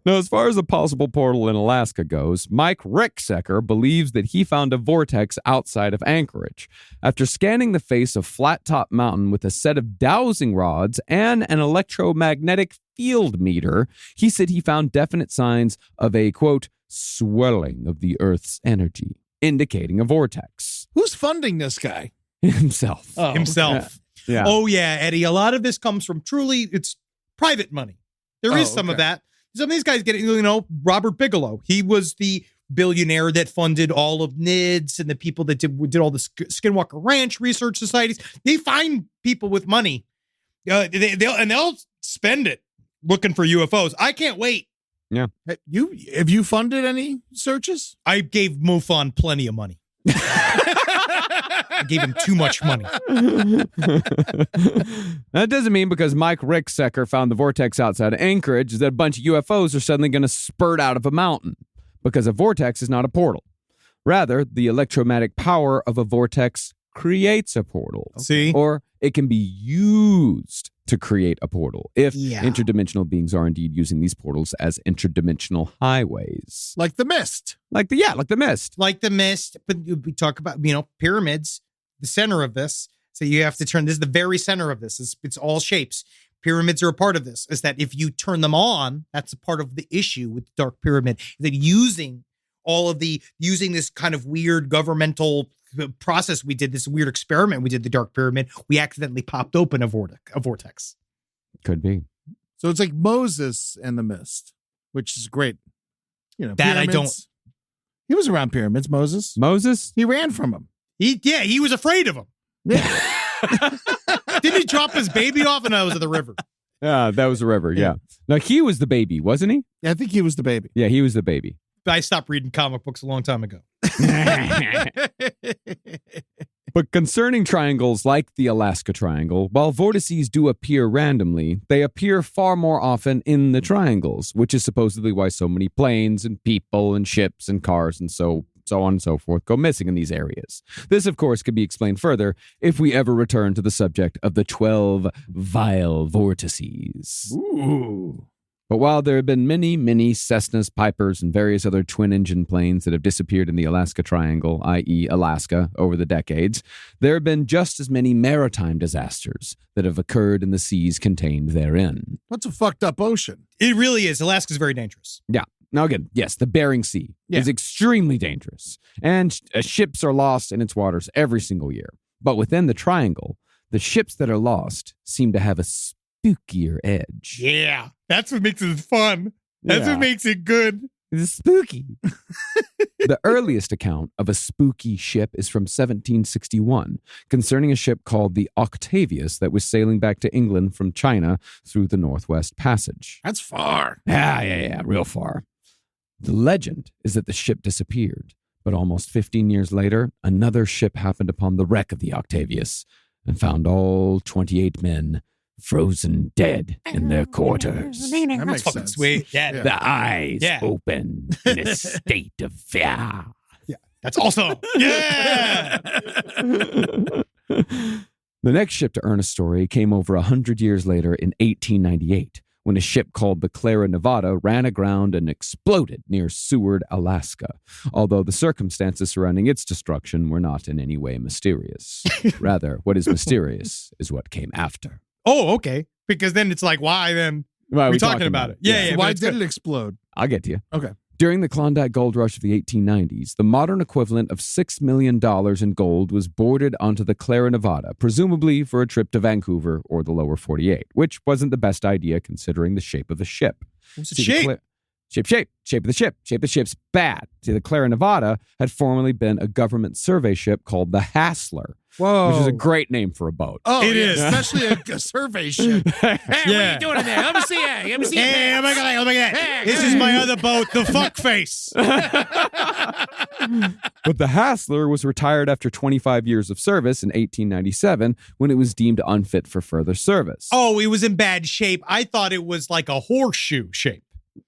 Now, as far as a possible portal in Alaska goes, Mike Ricksecker believes that he found a vortex outside of Anchorage. After scanning the face of Flat Top Mountain with a set of dowsing rods and an electromagnetic field meter, he said he found definite signs of a, quote, swelling of the Earth's energy, indicating a vortex. Who's funding this guy? Himself. Oh, Himself. Yeah. Oh, yeah, Eddie. A lot of this comes from it's private money. There is some of okay. that. Some of these guys getting, Robert Bigelow. He was the billionaire that funded all of NIDS and the people that did all the Skinwalker Ranch research societies. They find people with money. They'll spend it looking for UFOs. I can't wait. Yeah. Have you funded any searches? I gave MUFON plenty of money. I gave him too much money. That doesn't mean because Mike Ricksecker found the vortex outside of Anchorage that a bunch of UFOs are suddenly going to spurt out of a mountain, because a vortex is not a portal. Rather, the electromagnetic power of a vortex creates a portal. See? Or it can be used to create a portal if Yeah. interdimensional beings are indeed using these portals as interdimensional highways. Like the mist. Like the mist. Like the mist, but we talk about, pyramids, the center of this. So you have to this is the very center of this. It's all shapes. Pyramids are a part of this. Is that if you turn them on, that's a part of the issue with the Dark Pyramid. That using this kind of weird governmental process we did, this weird experiment we did, the Dark Pyramid, we accidentally popped open a vortex. Could be. So it's like Moses and the mist, which is great. That pyramids. I don't. He was around pyramids, Moses. Moses? He ran from them. He was afraid of them. Yeah. Didn't he drop his baby off? And I was at the river. Yeah, that was the river. Yeah. Now, he was the baby, wasn't he? I think he was the baby. Yeah, he was the baby. I stopped reading comic books a long time ago. But concerning triangles like the Alaska Triangle, while vortices do appear randomly, they appear far more often in the triangles, which is supposedly why so many planes and people and ships and cars and so on and so forth go missing in these areas. This, of course, can be explained further if we ever return to the subject of the 12 vile vortices. Ooh. But while there have been many, many Cessnas, Pipers, and various other twin-engine planes that have disappeared in the Alaska Triangle, i.e. Alaska, over the decades, there have been just as many maritime disasters that have occurred in the seas contained therein. What's a fucked up ocean? It really is. Alaska's very dangerous. Yeah. Now again, yes, the Bering Sea is extremely dangerous, and ships are lost in its waters every single year. But within the Triangle, the ships that are lost seem to have a spookier edge. Yeah. That's what makes it fun. That's what makes it good. It's spooky. The earliest account of a spooky ship is from 1761, concerning a ship called the Octavius that was sailing back to England from China through the Northwest Passage. That's far. Yeah, real far. The legend is that the ship disappeared, but almost 15 years later, another ship happened upon the wreck of the Octavius and found all 28 men frozen dead in their quarters. That That's makes fucking sense. sweet. Yeah. The eyes Yeah. open in a state of fear. That's awesome. Yeah. The next ship to earn a story came over 100 years later in 1898, when a ship called the Clara Nevada ran aground and exploded near Seward, Alaska, although the circumstances surrounding its destruction were not in any way mysterious. Rather, what is mysterious is what came after. Oh, okay. Because then it's like, why then? Why are we talking about it? Yeah. So why did it explode? I'll get to you. Okay. During the Klondike Gold Rush of the 1890s, the modern equivalent of $6 million in gold was boarded onto the Clara Nevada, presumably for a trip to Vancouver or the lower 48, which wasn't the best idea considering the shape of the ship. What's the shape? Shape of the ship. Shape of the ship's bad. See, the Clara Nevada had formerly been a government survey ship called the Hassler, Whoa. which is a great name for a boat. Oh, It is. Especially a survey ship. Hey, what are you doing in there? Let me see it. Let me see it. Hey, oh my God. This is my other boat, the fuck face. But the Hassler was retired after 25 years of service in 1897 when it was deemed unfit for further service. Oh, it was in bad shape. I thought it was like a horseshoe shape.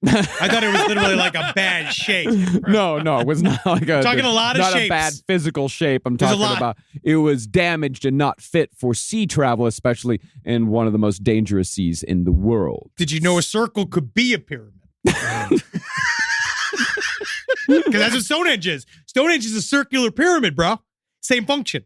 I thought it was literally like a bad shape. No, it was not like a Talking a lot of not shapes. a bad physical shape. I'm There's a talking lot. about it was damaged and not fit for sea travel, especially in one of the most dangerous seas in the world. Did you know a circle could be a pyramid? Because that's what Stonehenge is. Stonehenge is a circular pyramid, bro. Same function.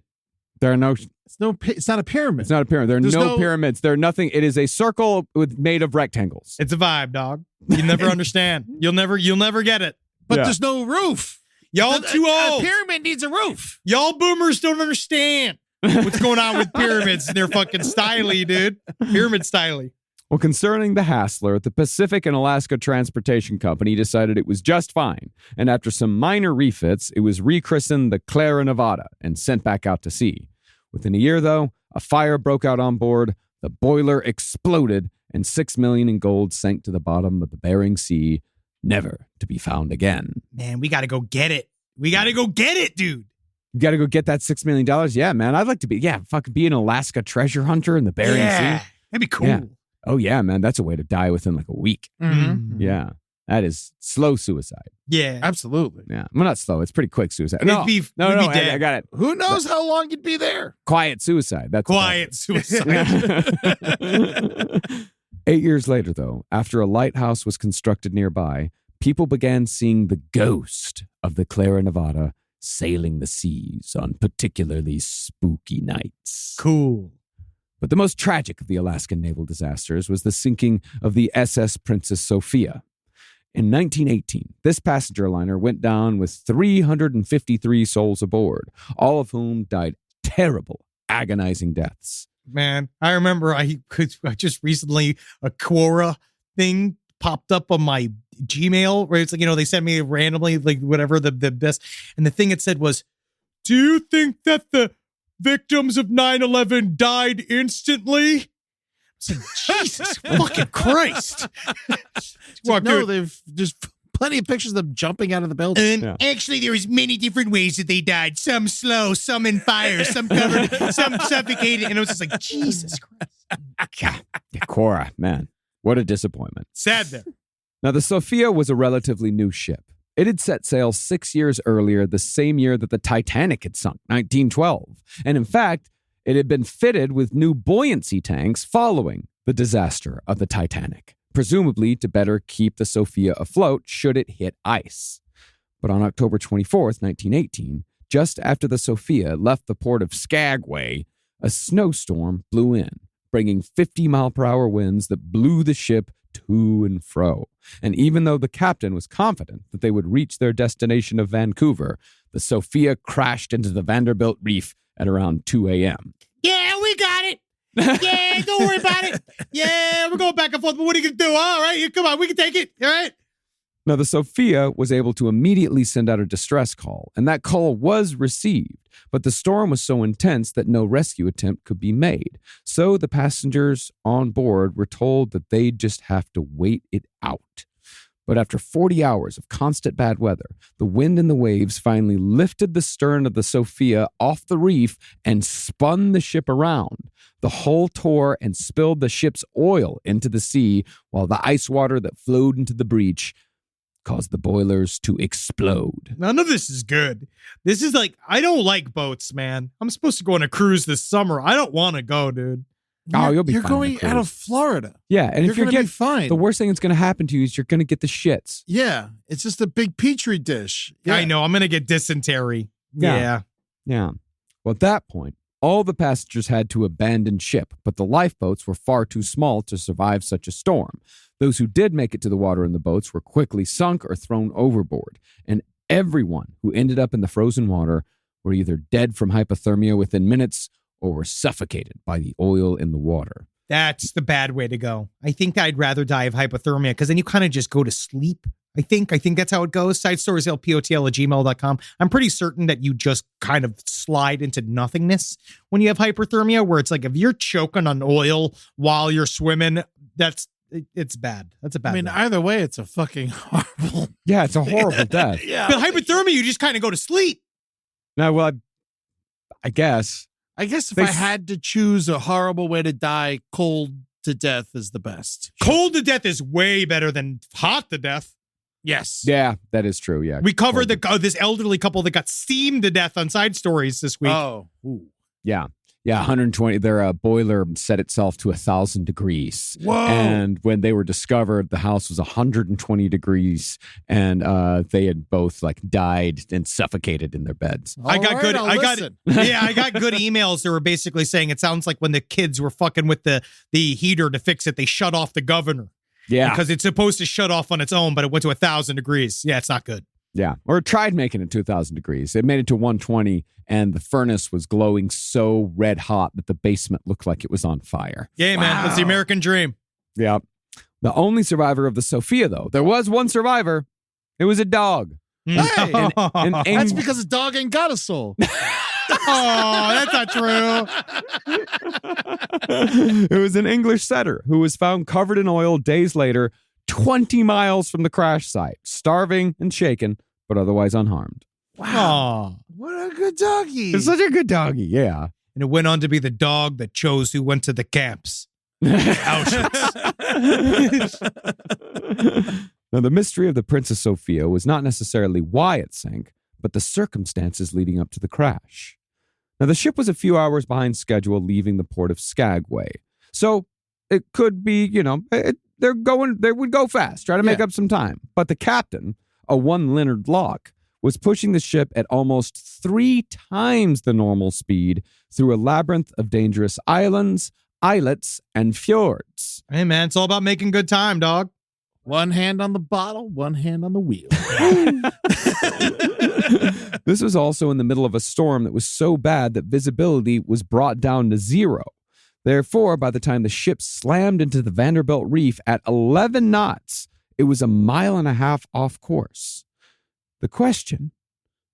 There are no. It's not a pyramid. It's not a pyramid. There are There's no no- pyramids. There are nothing. It is a circle made of rectangles. It's a vibe, dog. You never understand. You'll never get it. But Yeah. there's no roof. Y'all too A old. pyramid needs a roof. Y'all boomers don't understand what's going on with pyramids. They're fucking styly, dude. Pyramid styly. Well, concerning the Hassler, the Pacific and Alaska Transportation Company decided it was just fine, and after some minor refits, it was rechristened the Clara Nevada and sent back out to sea. Within a year, though, a fire broke out on board, the boiler exploded, and $6 million in gold sank to the bottom of the Bering Sea, never to be found again. Man, we got to go get it. We got to go get it, dude. You got to go get that $6 million? Yeah, man, I'd like to be, fucking be an Alaska treasure hunter in the Bering Sea. That'd be cool. Yeah. Oh, yeah, man, that's a way to die within like a week. Mm-hmm. Yeah, that is slow suicide. Yeah. Absolutely. Yeah, well, not slow. It's pretty quick suicide. We'd No, be I dead. got it. Who knows how long you'd be there? Quiet suicide. That's Quiet suicide. 8 years later, though, after a lighthouse was constructed nearby, people began seeing the ghost of the Clara Nevada sailing the seas on particularly spooky nights. Cool. But the most tragic of the Alaskan naval disasters was the sinking of the SS Princess Sophia. In 1918, this passenger liner went down with 353 souls aboard, all of whom died terrible, agonizing deaths. Man, I remember I just recently a Quora thing popped up on my Gmail where it's like, they sent me randomly like whatever the best. And the thing it said was, do you think that the victims of 9/11 died instantly? It's like, Jesus fucking Christ. Walk No, through- there's plenty of pictures of them jumping out of the building. And actually, there was many different ways that they died. Some slow, some in fire, some covered, some suffocated. And it was just like, Jesus Christ. Cora, man, what a disappointment. Sad there. Now, the Sophia was a relatively new ship. It had set sail 6 years earlier, the same year that the Titanic had sunk, 1912. And in fact, it had been fitted with new buoyancy tanks following the disaster of the Titanic, presumably to better keep the Sophia afloat should it hit ice. But on October 24th, 1918, just after the Sophia left the port of Skagway, a snowstorm blew in, bringing 50-mile-per-hour winds that blew the ship to and fro. And even though the captain was confident that they would reach their destination of Vancouver, the Sophia crashed into the Vanderbilt Reef at around 2 a.m. Yeah, we got it. Yeah, don't worry about it. Yeah, we're going back and forth. But what are you going to do? All right, come on, we can take it. All right. Now, the Sophia was able to immediately send out a distress call, and that call was received, but the storm was so intense that no rescue attempt could be made. So the passengers on board were told that they'd just have to wait it out. But after 40 hours of constant bad weather, the wind and the waves finally lifted the stern of the Sophia off the reef and spun the ship around. The hull tore and spilled the ship's oil into the sea, while the ice water that flowed into the breach caused the boilers to explode. None of this is good. This is like, I don't like boats, man. I'm supposed to go on a cruise this summer. I don't want to go, dude. Oh, you'll be You're fine on going the out of cruise. Florida. Yeah, and if You're you're going to be getting fine. the worst thing that's going to happen to you is you're going to get the shits. Yeah, it's just a big petri dish. Yeah. I know. I'm going to get dysentery. Yeah. Yeah. Yeah. Well, at that point, all the passengers had to abandon ship, but the lifeboats were far too small to survive such a storm. Those who did make it to the water in the boats were quickly sunk or thrown overboard, and everyone who ended up in the frozen water were either dead from hypothermia within minutes or were suffocated by the oil in the water. That's the bad way to go. I think I'd rather die of hypothermia because then you kind of just go to sleep. I think that's how it goes. Sidestorieslpotl@gmail.com. I'm pretty certain that you just kind of slide into nothingness when you have hypothermia, where it's like if you're choking on oil while you're swimming, it's bad. That's a bad I mean, way. either way, it's a fucking horrible. Yeah, it's a horrible death. Yeah. But hypothermia, you just kind of go to sleep. Now, well, I guess. I guess if They I s- had to choose a horrible way to die, cold to death is the best. Cold to death is way better than hot to death. Yes. Yeah, that is true. Yeah. We covered this elderly couple that got steamed to death on Side Stories this week. Oh. Ooh. Yeah. Yeah, 120. Their boiler set itself to 1,000 degrees. Whoa. And when they were discovered, the house was 120 degrees, and they had both like died and suffocated in their beds. I got good. I'll I got listen. yeah. I got good emails that were basically saying it sounds like when the kids were fucking with the heater to fix it, they shut off the governor Yeah. because it's supposed to shut off on its own, but it went to 1,000 degrees. Yeah, it's not good. Yeah. Or it tried making it to 1,000 degrees. It made it to 120, and the furnace was glowing so red hot that the basement looked like it was on fire. Yeah, man, that's the American dream. Yeah. The only survivor of the Sophia, though, there was one survivor. It was a dog. Hey, An that's because a dog ain't got a soul. Oh, that's not true. It was an English setter who was found covered in oil days later, 20 miles from the crash site, starving and shaken, but otherwise unharmed. Wow. What a good doggy. It's such a good doggy, yeah. And it went on to be the dog that chose who went to the camps. Now, the mystery of the Princess Sophia was not necessarily why it sank, but the circumstances leading up to the crash. Now, the ship was a few hours behind schedule leaving the port of Skagway. So it could be, they would go fast, try to make up some time. But the captain, a one Leonard Locke, was pushing the ship at almost 3 times the normal speed through a labyrinth of dangerous islands, islets, and fjords. Hey, man, it's all about making good time, dog. One hand on the bottle, one hand on the wheel. This was also in the middle of a storm that was so bad that visibility was brought down to 0. Therefore, by the time the ship slammed into the Vanderbilt Reef at 11 knots, it was 1.5 miles off course. The question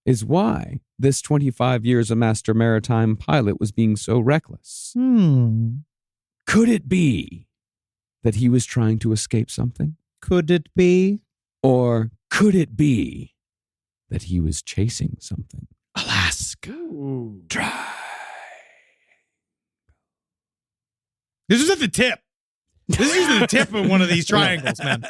is why this 25 years a master maritime pilot was being so reckless. Could it be that he was trying to escape something? Could it be? Or could it be that he was chasing something? Alaska. Try. This is at the tip. This is usually the tip of one of these triangles, man.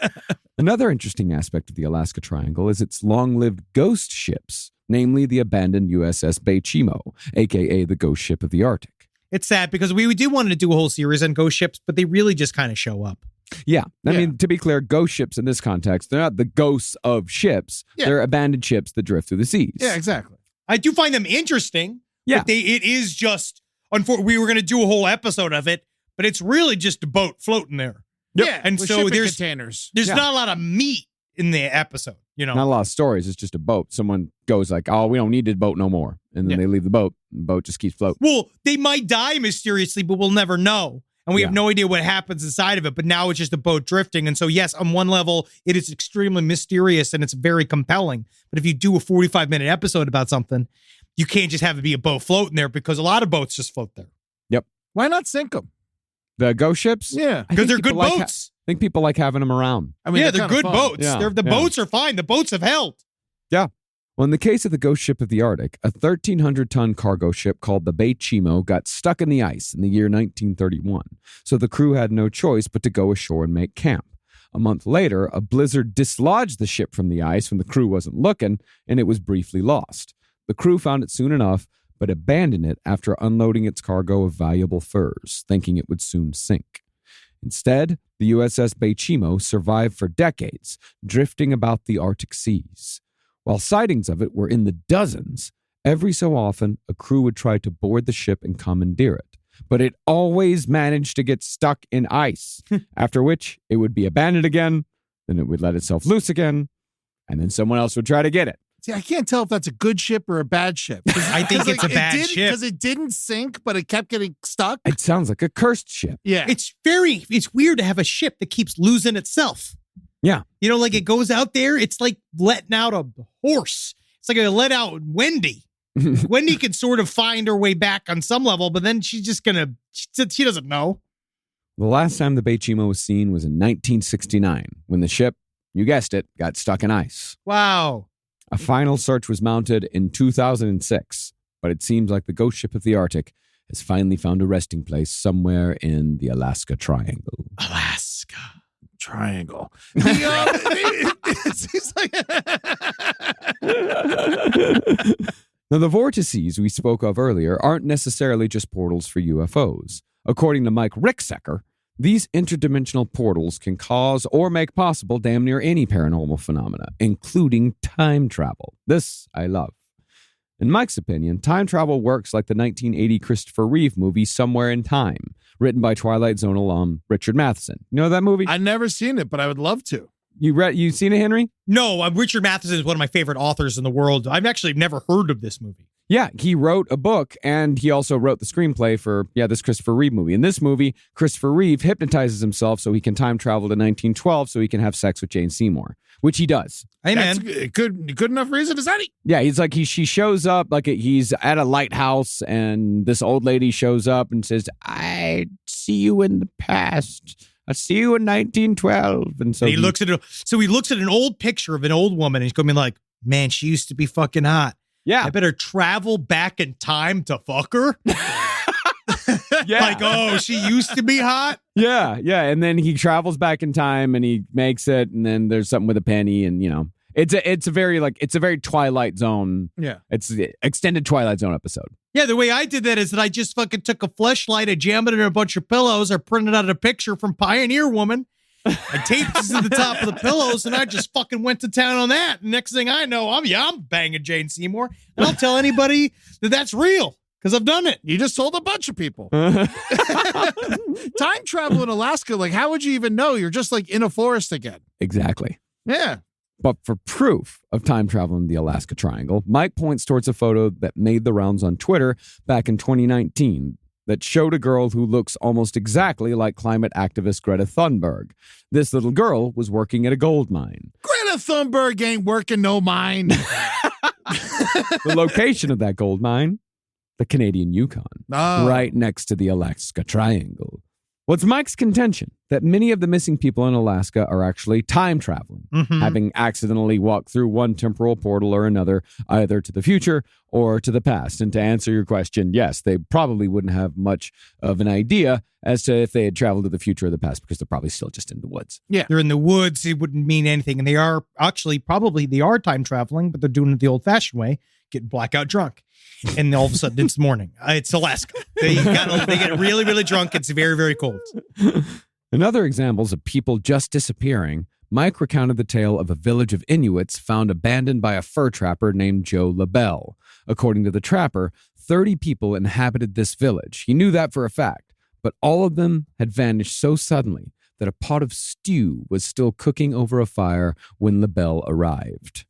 Another interesting aspect of the Alaska Triangle is its long-lived ghost ships, namely the abandoned USS Baychimo, a.k.a. the ghost ship of the Arctic. It's sad because we did want to do a whole series on ghost ships, but they really just kind of show up. Yeah. I mean, to be clear, ghost ships in this context, they're not the ghosts of ships. Yeah. They're abandoned ships that drift through the seas. Yeah, exactly. I do find them interesting. Yeah. But it is just, we were going to do a whole episode of it, but it's really just a boat floating there. Yeah, And with so shipping there's containers. not a lot of meat in the episode, Not a lot of stories. It's just a boat. Someone goes like, oh, we don't need this boat no more. And then they leave the boat. And the boat just keeps floating. Well, they might die mysteriously, but we'll never know. And we have no idea what happens inside of it. But now it's just a boat drifting. And so, yes, on one level, it is extremely mysterious and it's very compelling. But if you do a 45-minute episode about something, you can't just have it be a boat floating there because a lot of boats just float there. Yep. Why not sink them? The ghost ships? Yeah. I Because think they're good people like boats. I think people like having them around. I mean, they're kinda good fun. boats. Yeah, The yeah. boats are fine. The boats have held. Yeah. Well, in the case of the ghost ship of the Arctic, a 1,300-ton cargo ship called the Baychimo got stuck in the ice in the year 1931. So the crew had no choice but to go ashore and make camp. A month later, a blizzard dislodged the ship from the ice when the crew wasn't looking, and it was briefly lost. The crew found it soon enough, but abandoned it after unloading its cargo of valuable furs, thinking it would soon sink. Instead, the USS Beichimo survived for decades, drifting about the Arctic seas. While sightings of it were in the dozens, every so often a crew would try to board the ship and commandeer it. But it always managed to get stuck in ice, after which it would be abandoned again, then it would let itself loose again, and then someone else would try to get it. See, I can't tell if that's a good ship or a bad ship. I think it's a bad ship. Because it didn't sink, but it kept getting stuck. It sounds like a cursed ship. Yeah. It's weird to have a ship that keeps losing itself. Yeah. You know, like it goes out there, it's like letting out a horse. It's like a let out Wendy. Wendy can sort of find her way back on some level, but then she's just she doesn't know. The last time the Beichimo was seen was in 1969, when the ship, you guessed it, got stuck in ice. Wow. A final search was mounted in 2006, but it seems like the ghost ship of the Arctic has finally found a resting place somewhere in the Alaska Triangle. Alaska Triangle. It seems like... Now, the vortices we spoke of earlier aren't necessarily just portals for UFOs. According to Mike Ricksecker, these interdimensional portals can cause or make possible damn near any paranormal phenomena, including time travel. This I love. In Mike's opinion, time travel works like the 1980 Christopher Reeve movie Somewhere in Time, written by Twilight Zone alum Richard Matheson. You know that movie? I've never seen it, but I would love to. You seen it, Henry? No, Richard Matheson is one of my favorite authors in the world. I've actually never heard of this movie. Yeah, he wrote a book, and he also wrote the screenplay for, this Christopher Reeve movie. In this movie, Christopher Reeve hypnotizes himself so he can time travel to 1912 so he can have sex with Jane Seymour, which he does. Hey, That's man. good enough reason as any. Yeah, he's like, she shows up, like he's at a lighthouse, and this old lady shows up and says, I see you in the past. I see you in 1912. And so he looks at an old picture of an old woman, and he's going to be like, man, she used to be fucking hot. Yeah. I better travel back in time to fuck her. Yeah. Like, oh, she used to be hot. Yeah. And then he travels back in time and he makes it. And then there's something with a penny. And, it's a very Twilight Zone. Yeah. It's the extended Twilight Zone episode. Yeah, the way I did that is that I just fucking took a fleshlight, I jammed it in a bunch of pillows, I printed out a picture from Pioneer Woman, I taped this to the top of the pillows, and I just fucking went to town on that. And next thing I know, I'm banging Jane Seymour, and I'll tell anybody that that's real, because I've done it. You just told a bunch of people. Time travel in Alaska, like, how would you even know? You're just like in a forest again. Exactly. Yeah. But for proof of time travel in the Alaska Triangle, Mike points towards a photo that made the rounds on Twitter back in 2019 that showed a girl who looks almost exactly like climate activist Greta Thunberg. This little girl was working at a gold mine. Greta Thunberg ain't working no mine. The location of that gold mine, the Canadian Yukon, right next to the Alaska Triangle. What's Mike's contention? That many of the missing people in Alaska are actually time traveling, having accidentally walked through one temporal portal or another, either to the future or to the past. And to answer your question, yes, they probably wouldn't have much of an idea as to if they had traveled to the future or the past, because they're probably still just in the woods. Yeah. They're in the woods. It wouldn't mean anything. And they are actually they are time traveling, but they're doing it the old fashioned way, getting blackout drunk. And all of a sudden it's morning. It's Alaska. They get really, really drunk. It's very, very cold. In other examples of people just disappearing, Mike recounted the tale of a village of Inuits found abandoned by a fur trapper named Joe LaBelle. According to the trapper, 30 people inhabited this village. He knew that for a fact, but all of them had vanished so suddenly that a pot of stew was still cooking over a fire when LaBelle arrived.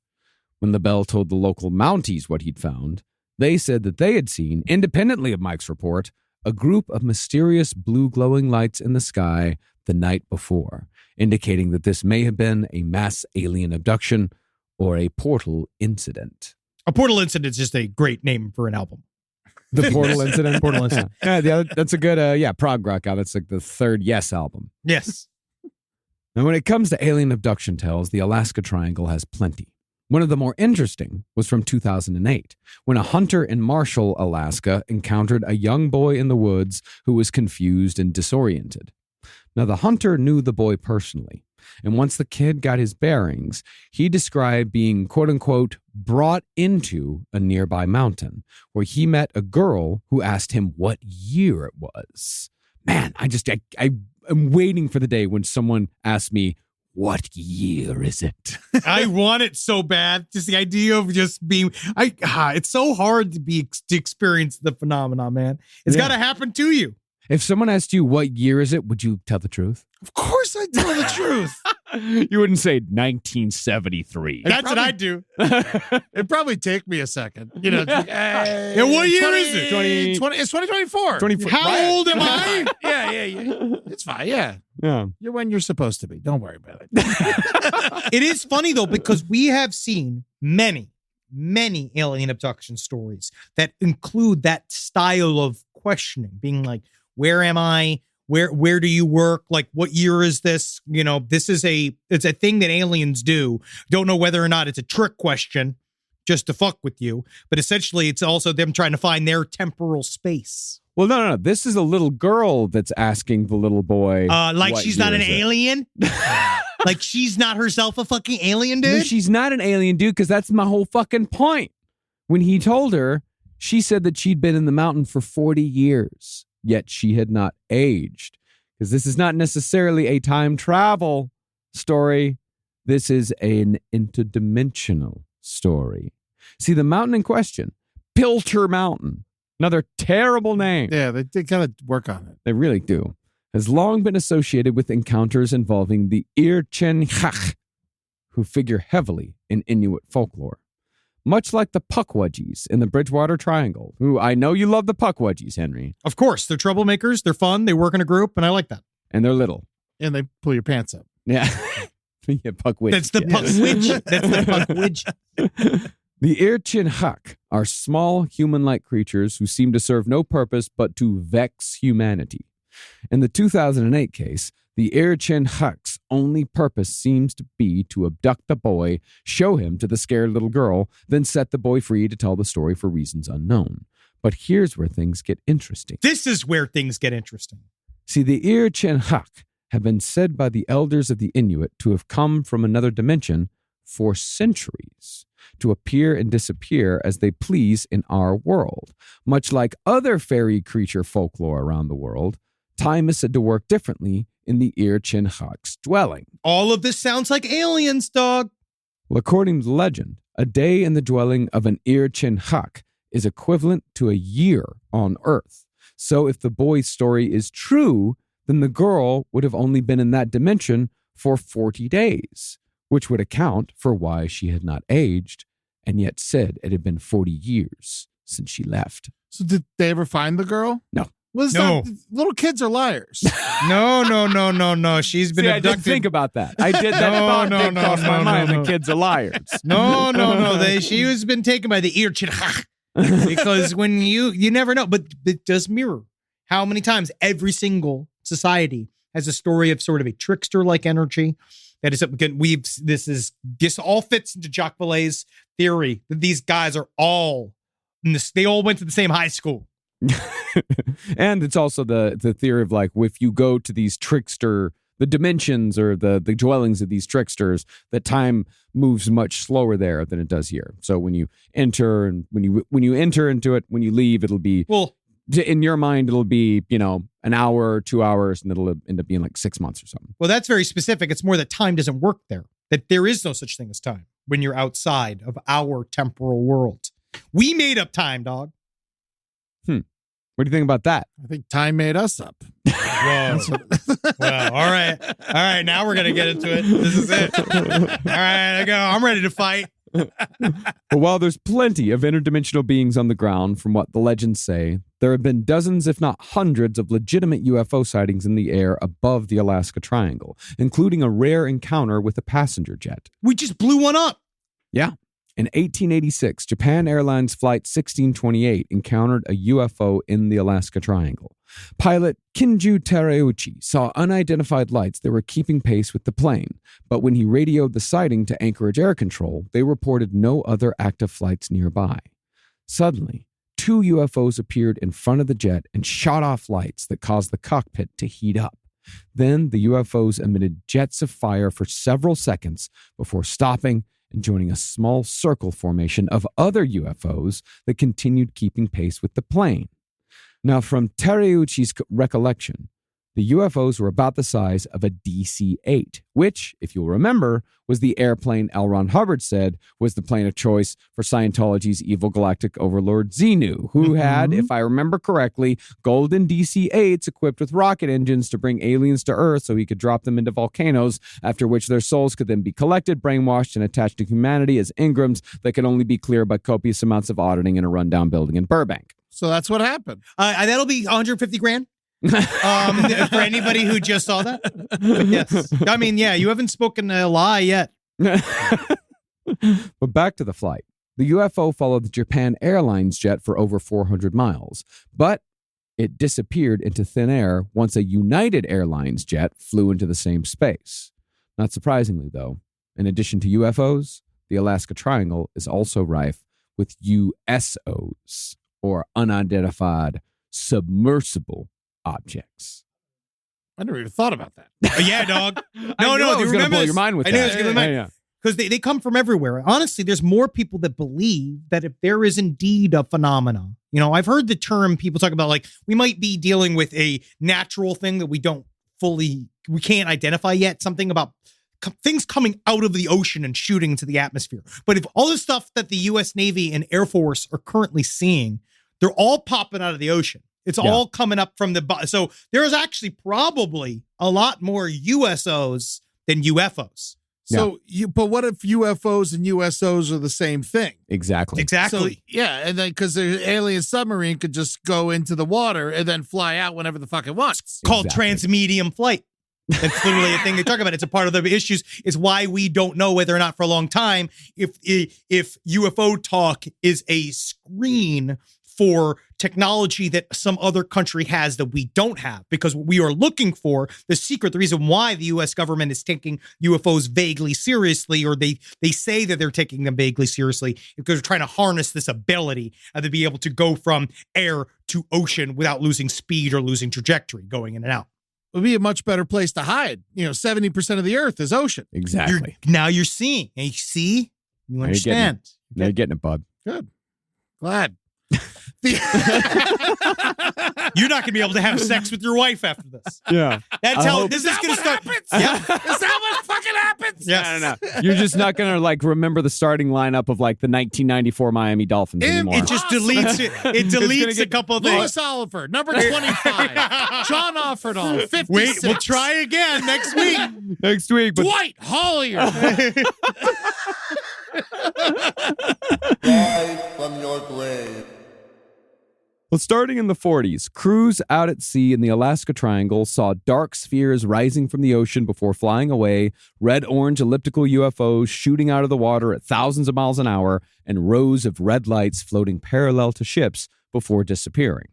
When LaBelle told the local Mounties what he'd found, they said that they had seen, independently of Mike's report, a group of mysterious blue glowing lights in the sky the night before, indicating that this may have been a mass alien abduction or a portal incident. A portal incident is just a great name for an album. The Portal Incident? Portal Incident. Yeah, that's a good, prog rock album. That's like the third Yes album. Yes. Now, when it comes to alien abduction tales, the Alaska Triangle has plenty. One of the more interesting was from 2008, when a hunter in Marshall, Alaska, encountered a young boy in the woods who was confused and disoriented. Now, the hunter knew the boy personally, And once the kid got his bearings, he described being, quote unquote, brought into a nearby mountain where he met a girl who asked him what year it was. Man, I'm waiting for the day when someone asks me, what year is it? I want it so bad. Just the idea of just being, it's so hard to experience the phenomenon, man. It's got to happen to you. If someone asked you what year is it, would you tell the truth? Of course I tell the truth. You wouldn't say 1973. That's what I do. It'd probably take me a second. What year is it? 20, it's 2024. 24. How old am I? Yeah. It's fine. Yeah. You're when you're supposed to be. Don't worry about it. It is funny, though, because we have seen many alien abduction stories that include that style of questioning, being like, where am I? Where do you work? Like, what year is this? It's a thing that aliens do. Don't know whether or not it's a trick question just to fuck with you, but essentially it's also them trying to find their temporal space. Well, no. This is a little girl that's asking the little boy. Like what she's not year an is it. alien? Like she's not herself a fucking alien, dude? No, she's not an alien, dude, because that's my whole fucking point. When he told her, she said that she'd been in the mountain for 40 years, yet she had not aged. Because this is not necessarily a time travel story. This is an interdimensional story. See, the mountain in question, Pilter Mountain, another terrible name. Yeah, they gotta work on it. They really do. Has long been associated with encounters involving the Irchenchach, who figure heavily in Inuit folklore. Much like the Pukwudgies in the Bridgewater Triangle, who I know you love the Pukwudgies, Henry. Of course, they're troublemakers. They're fun. They work in a group, and I like that. And they're little. And they pull your pants up. Yeah. Yeah, Pukwudgie. That's the Pukwudgie. That's the Pukwudgie. The Irchenchach are small human-like creatures who seem to serve no purpose but to vex humanity. In the 2008 case, the Irchenchach's only purpose seems to be to abduct the boy, show him to the scared little girl, then set the boy free to tell the story for reasons unknown. But here's where things get interesting. This is where things get interesting. See, the Irchenchach have been said by the elders of the Inuit to have come from another dimension for centuries, to appear and disappear as they please in our world. Much like other fairy creature folklore around the world, time is said to work differently in the Irchenchach's dwelling. All of this sounds like aliens, dog. Well, according to legend, a day in the dwelling of an Irchenchach is equivalent to a year on Earth. So if the boy's story is true, then the girl would have only been in that dimension for 40 days, which would account for why she had not aged and yet said it had been 40 years since she left. So did they ever find the girl? No. No. Little kids are liars. No. She's been See, I abducted. did think about that. I did. That thought did cross my mind. The kids are liars. No. She has been taken by the Irchenchach. Because when you never know, but it does mirror how many times every single society has a story of sort of a trickster-like energy. That is, this all fits into Jacques Vallée's theory that these guys are all, they all went to the same high school. And it's also the theory of like, if you go to these trickster, the dimensions or the dwellings of these tricksters, that time moves much slower there than it does here. So when you enter and when you enter into it, when you leave, it'll be, well, in your mind, it'll be, an hour, 2 hours, and it'll end up being like 6 months or something. Well, that's very specific. It's more that time doesn't work there, that there is no such thing as time when you're outside of our temporal world. We made up time, dog. What do you think about that? I think time made us up. Whoa. Well, all right. Now we're going to get into it. This is it. All right, I go. I'm ready to fight. But while there's plenty of interdimensional beings on the ground, from what the legends say, there have been dozens, if not hundreds, of legitimate UFO sightings in the air above the Alaska Triangle, including a rare encounter with a passenger jet. We just blew one up. Yeah. In 1886, Japan Airlines Flight 1628 encountered a UFO in the Alaska Triangle. Pilot Kinju Tereuchi saw unidentified lights that were keeping pace with the plane, but when he radioed the sighting to Anchorage Air Control, they reported no other active flights nearby. Suddenly, 2 UFOs appeared in front of the jet and shot off lights that caused the cockpit to heat up. Then the UFOs emitted jets of fire for several seconds before stopping and joining a small circle formation of other UFOs that continued keeping pace with the plane. Now, from Tereuchi's recollection, the UFOs were about the size of a DC-8, which, if you'll remember, was the airplane L. Ron Hubbard said was the plane of choice for Scientology's evil galactic overlord Xenu, who had, if I remember correctly, golden DC-8s equipped with rocket engines to bring aliens to Earth so he could drop them into volcanoes, after which their souls could then be collected, brainwashed, and attached to humanity as Ingrams that could only be cleared by copious amounts of auditing in a rundown building in Burbank. So that's what happened. That'll be 150 grand. For anybody who just saw that. Yes. I mean, yeah, you haven't spoken a lie yet. But back to the flight. The UFO followed the Japan Airlines jet for over 400 miles, but it disappeared into thin air once a United Airlines jet flew into the same space. Not surprisingly, though, in addition to UFOs, the Alaska Triangle is also rife with USOs, or unidentified submersible objects. I never even thought about that. Yeah, dog. I No, knew I was going to blow this? your mind with I that. knew I was gonna blow your mind. Because they come from everywhere. Honestly, there's more people that believe that if there is indeed a phenomena, I've heard the term people talk about, like, we might be dealing with a natural thing that we can't identify yet, something about things coming out of the ocean and shooting into the atmosphere. But if all the stuff that the U.S. Navy and Air Force are currently seeing, they're all popping out of the ocean. It's all coming up from the bottom. So there is actually probably a lot more USOs than UFOs. So, but what if UFOs and USOs are the same thing? Exactly. So, yeah, and then because the alien submarine could just go into the water and then fly out whenever the fuck it wants. It's called transmedium flight. That's literally a thing they talk about. It's a part of the issues. It's why we don't know whether or not for a long time if UFO talk is a screen for technology that some other country has that we don't have, because what we are looking for, the reason why the U.S. government is taking UFOs vaguely seriously, or they say that they're taking them vaguely seriously, because they're trying to harness this ability to be able to go from air to ocean without losing speed or losing trajectory going in and out. It would be a much better place to hide. 70% of the earth is ocean. Exactly. Now you're seeing. And you see? You understand. Now you're getting it, bud. Good. Glad. You're not going to be able to have sex with your wife after this. Yeah. That's how this is going to start. Yeah. Is that what fucking happens? Yes. No. You're just not going to remember the starting lineup of the 1994 Miami Dolphins anymore. It just deletes it. It deletes a couple of things. Louis Oliver, number 25. John Offerdahl, 56. Wait, we'll try again next week. Next week. But Dwight Hollier. Rise from your grave. Well, starting in the 40s, crews out at sea in the Alaska Triangle saw dark spheres rising from the ocean before flying away, red-orange elliptical UFOs shooting out of the water at thousands of miles an hour, and rows of red lights floating parallel to ships before disappearing.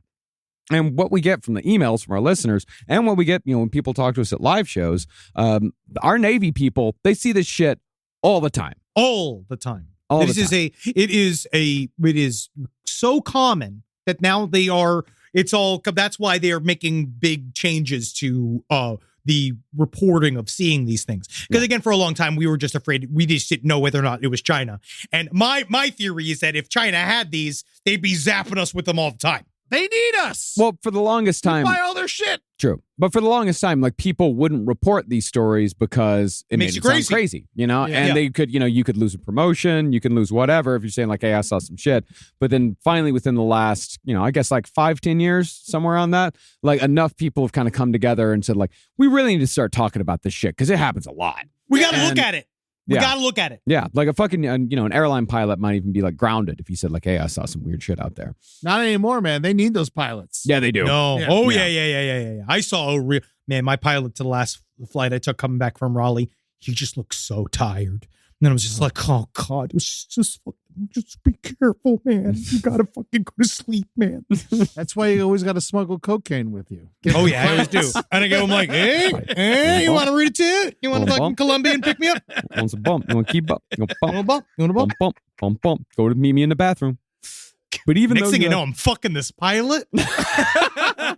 And what we get from the emails from our listeners, and what we get, when people talk to us at live shows, our Navy people, they see this shit all the time. All the time. It is so common that now that's why they are making big changes to the reporting of seeing these things. Because again, for a long time, we were just afraid, we just didn't know whether or not it was China. And my theory is that if China had these, they'd be zapping us with them all the time. They need us. Well, for the longest time, buy all their shit. True. But for the longest time, people wouldn't report these stories because it makes made you it sound crazy, and they could, you could lose a promotion, you can lose whatever if you're saying hey, I saw some shit. But then finally within the last, I guess 5-10 years, somewhere on that, enough people have kind of come together and said we really need to start talking about this shit because it happens a lot. We got to look at it. We got to look at it. Yeah. A fucking, an airline pilot might even be grounded if he said hey, I saw some weird shit out there. Not anymore, man. They need those pilots. Yeah, they do. No. Yeah. Oh, yeah. I saw a real, man, my pilot to the last flight I took coming back from Raleigh, he just looked so tired. And then I was just oh God, it was just be careful, man. You got to fucking go to sleep, man. That's why you always got to smuggle cocaine with you. Oh, yeah, I always do. And I go, I'm hey, you want to read it too? You want to fucking Colombian pick me up? Want some bump? You want to keep up? You want You want a bump? You want a bump? Bump. Go to meet me in the bathroom. But even Next though thing you have- know, I'm fucking this pilot,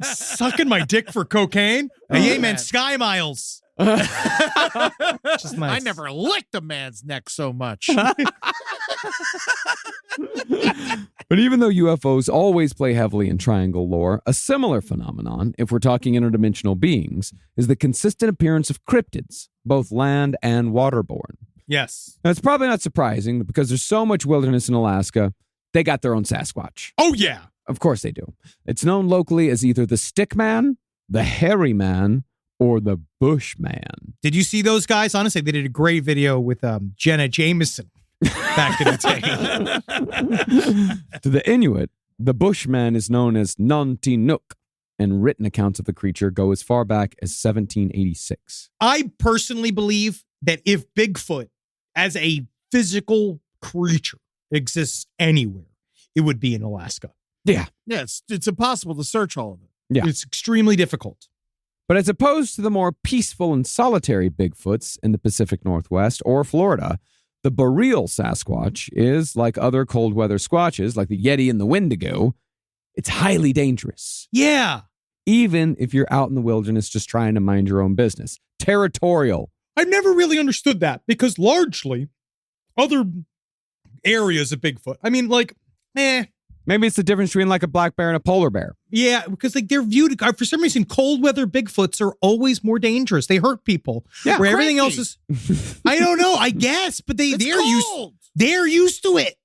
sucking my dick for cocaine. Hey, man, Sky Miles. Just nice. I never licked a man's neck so much. But even though UFOs always play heavily in triangle lore, a similar phenomenon, if we're talking interdimensional beings, is the consistent appearance of cryptids, both land and waterborne. Yes. Now, it's probably not surprising that because there's so much wilderness in Alaska, they got their own Sasquatch. Oh, yeah. Of course they do. It's known locally as either the Stick Man, the Hairy Man, or the Bushman. Did you see those guys? Honestly, they did a great video with Jenna Jameson back in the day. To the Inuit, the Bushman is known as Nantinuk, and written accounts of the creature go as far back as 1786. I personally believe that if Bigfoot as a physical creature exists anywhere, it would be in Alaska. Yeah. Yeah, it's impossible to search all of it. Yeah. It's extremely difficult. But as opposed to the more peaceful and solitary Bigfoots in the Pacific Northwest or Florida, the boreal Sasquatch is, like other cold weather squatches, like the Yeti and the Wendigo, it's highly dangerous. Yeah. Even if you're out in the wilderness just trying to mind your own business. Territorial. I've never really understood that because largely other areas of Bigfoot, I mean, like, Maybe it's the difference between like a black bear and a polar bear. yeah, because like they're viewed, for some reason, cold weather Bigfoots are always more dangerous. They hurt people. Yeah, where everything cranky. else is, I don't know, I guess, but It's cold. they're used to it.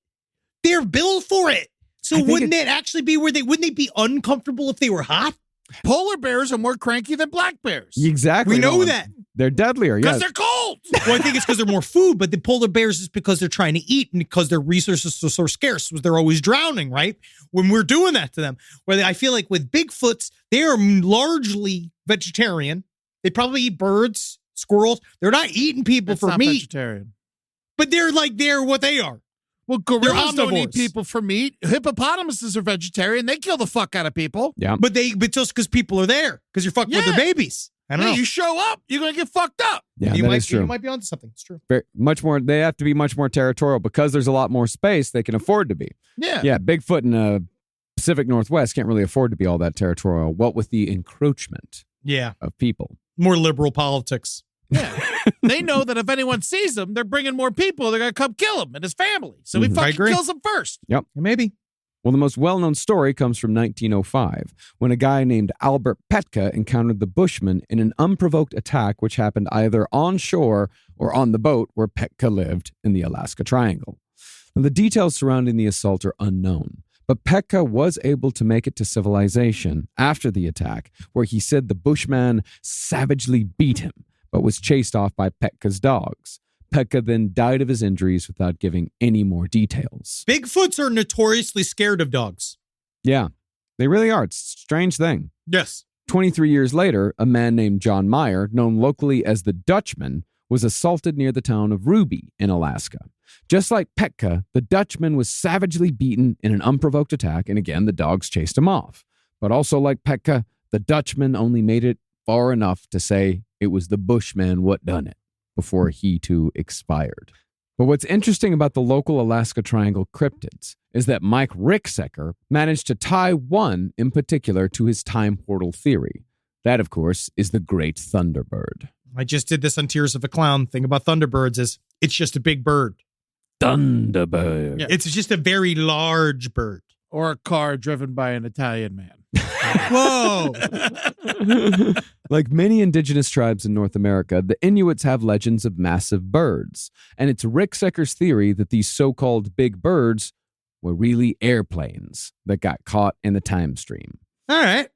They're built for it. So I think wouldn't it actually be wouldn't they be uncomfortable if they were hot? Polar bears are more cranky than black bears. Exactly. We know Nolan. that. They're deadlier, Because yes. they're cold. Well, I think it's because they're more food, but the polar bears is because they're trying to eat and because their resources are so scarce, they're always drowning, right? When we're doing that to them. Where I feel like with Bigfoots, they are largely vegetarian. They probably eat birds, squirrels. They're not eating people It's for not meat, vegetarian. but they're what they are. Well, gorillas don't eat omnivores. people for meat. Hippopotamuses are vegetarian. They kill the fuck out of people. Yeah. But just because people are there, because you're fucking with their Yeah. babies. I don't Yeah, know. you show up, you're going to get fucked up. Yeah, you that might is true. You might be onto something. It's true. Much more. They have to be much more territorial because there's a lot more space they can afford to be. Yeah. Yeah, Bigfoot in the Pacific Northwest can't really afford to be all that territorial. What with the encroachment Yeah. of people? More liberal politics. Yeah. They know that if anyone sees him, they're bringing more people. They're going to come kill him and his family. So he Mhm. I fucking agree. kills them first. Maybe. Well, the most well-known story comes from 1905, when a guy named Albert Petka encountered the Bushmen in an unprovoked attack which happened either on shore or on the boat where Petka lived in the Alaska Triangle. Now, the details surrounding the assault are unknown, but Petka was able to make it to civilization after the attack, where he said the Bushman savagely beat him, but was chased off by Petka's dogs. Petka then died of his injuries without giving any more details. Bigfoots are notoriously scared of dogs. Yeah, they really are. It's a strange thing. Yes. 23 years later, a man named John Meyer, known locally as the Dutchman, was assaulted near the town of Ruby in Alaska. Just like Petka, the Dutchman was savagely beaten in an unprovoked attack, and again, the dogs chased him off. But also like Petka, the Dutchman only made it far enough to say it was the Bushman what done it, before he too expired. But what's interesting about the local Alaska Triangle cryptids is that Mike Ricksecker managed to tie one in particular to his time portal theory. That, of course, is the Great Thunderbird. I just did this on Tears of a Clown. Thing about Thunderbirds is it's just a big bird. Thunderbird. Yeah. It's just a very large bird. Or a car driven by an Italian man. Whoa. Like many indigenous tribes in North America, the Inuits have legends of massive birds. And it's Ricksecker's theory that these so-called big birds were really airplanes that got caught in the time stream. All right.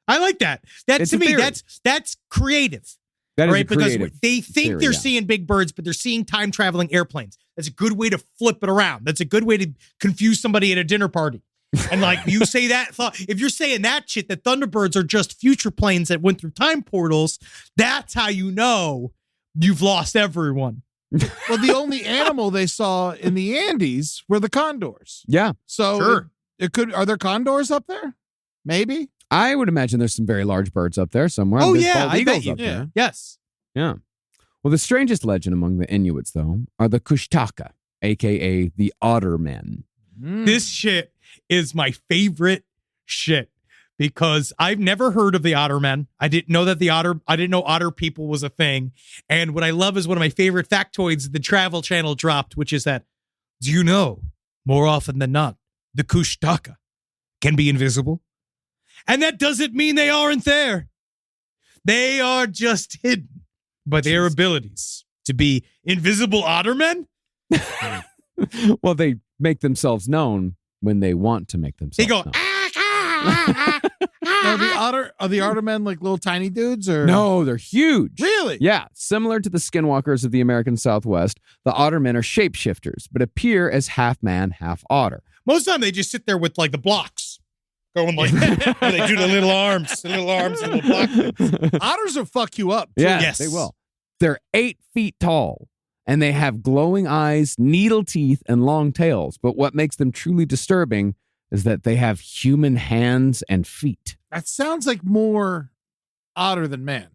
I like that. That It's to a me, theory. that's creative. That is right? a creative Because they think theory, they're yeah. seeing big birds, but they're seeing time traveling airplanes. That's a good way to flip it around. That's a good way to confuse somebody at a dinner party. And like you say that thought, if you're saying that shit, that Thunderbirds are just future planes that went through time portals, that's how you know you've lost everyone. Well, the only animal they saw in the Andes were the condors. Yeah, So Sure. it could, are there condors up there? Maybe. I would imagine there's some very large birds up there somewhere. Oh, There's yeah, bald I bet eagles you. up Yeah. there. Yes. Yeah. Well, the strangest legend among the Inuits, though, are the Kushtaka, a.k.a. the Otter Men. This shit is my favorite shit because I've never heard of the otter men. I didn't know otter people was a thing. And what I love is one of my favorite factoids the Travel Channel dropped, which is that, do you know, more often than not, the kushtaka can be invisible? And that doesn't mean they aren't there. They are just hidden by their abilities to be invisible ottermen. Well, they make themselves known when they want to make themselves They go, known. Are the otter men like little tiny dudes or No, they're huge. Really? Yeah. Similar to the skinwalkers of the American Southwest, the otter men are shapeshifters, but appear as half man, half otter. Most of the time they just sit there with like the blocks going like that. They do the little arms, the little block things. Otters will fuck you up. Too. Yeah, Yes. they will. They're 8 feet tall, and they have glowing eyes, needle teeth, and long tails. But what makes them truly disturbing is that they have human hands and feet. That sounds like more otter than man.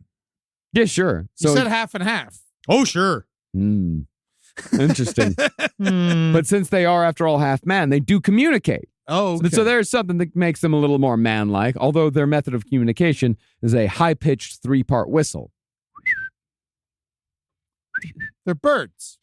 Yeah, sure. You So, said half and half. Oh, sure. Interesting. But since they are, after all, half man, they do communicate. Oh, okay. So there's something that makes them a little more man-like, although their method of communication is a high-pitched 3-part whistle. They're birds.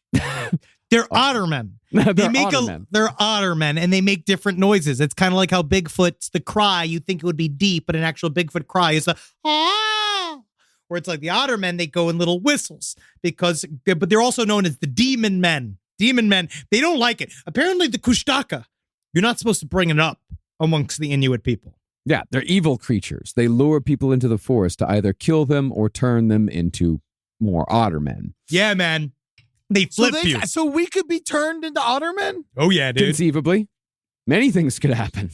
They're ottermen. They're They're ottermen, and they make different noises. It's kind of like how Bigfoot's the cry. You think it would be deep, but an actual Bigfoot cry is the ah. Where it's like the ottermen, they go in little whistles but they're also known as the demon men. Demon men, they don't like it. Apparently, the kushtaka, you're not supposed to bring it up amongst the Inuit people. Yeah, they're evil creatures. They lure people into the forest to either kill them or turn them into more otter men. Yeah, man. They flip you. So we could be turned into otter men? Oh, yeah, dude. Conceivably. Many things could happen.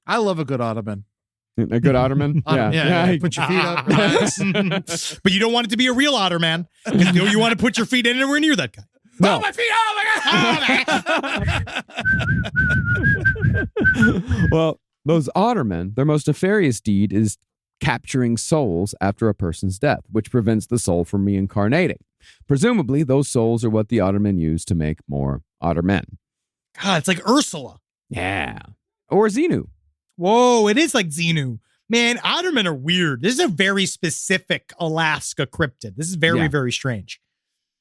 I love a good otterman. A good otterman? Yeah. Put your feet up. But you don't want it to be a real otter, man. You want to put your feet anywhere near that guy. No. Oh, my feet! Oh, my God! Well, those ottermen, their most nefarious deed is capturing souls after a person's death, which prevents the soul from reincarnating. Presumably, those souls are what the ottermen use to make more otter men. God, it's like Ursula. Yeah. Or Xenu. Whoa, it is like Xenu. Man, ottermen are weird. This is a very specific Alaska cryptid. This is very, very strange.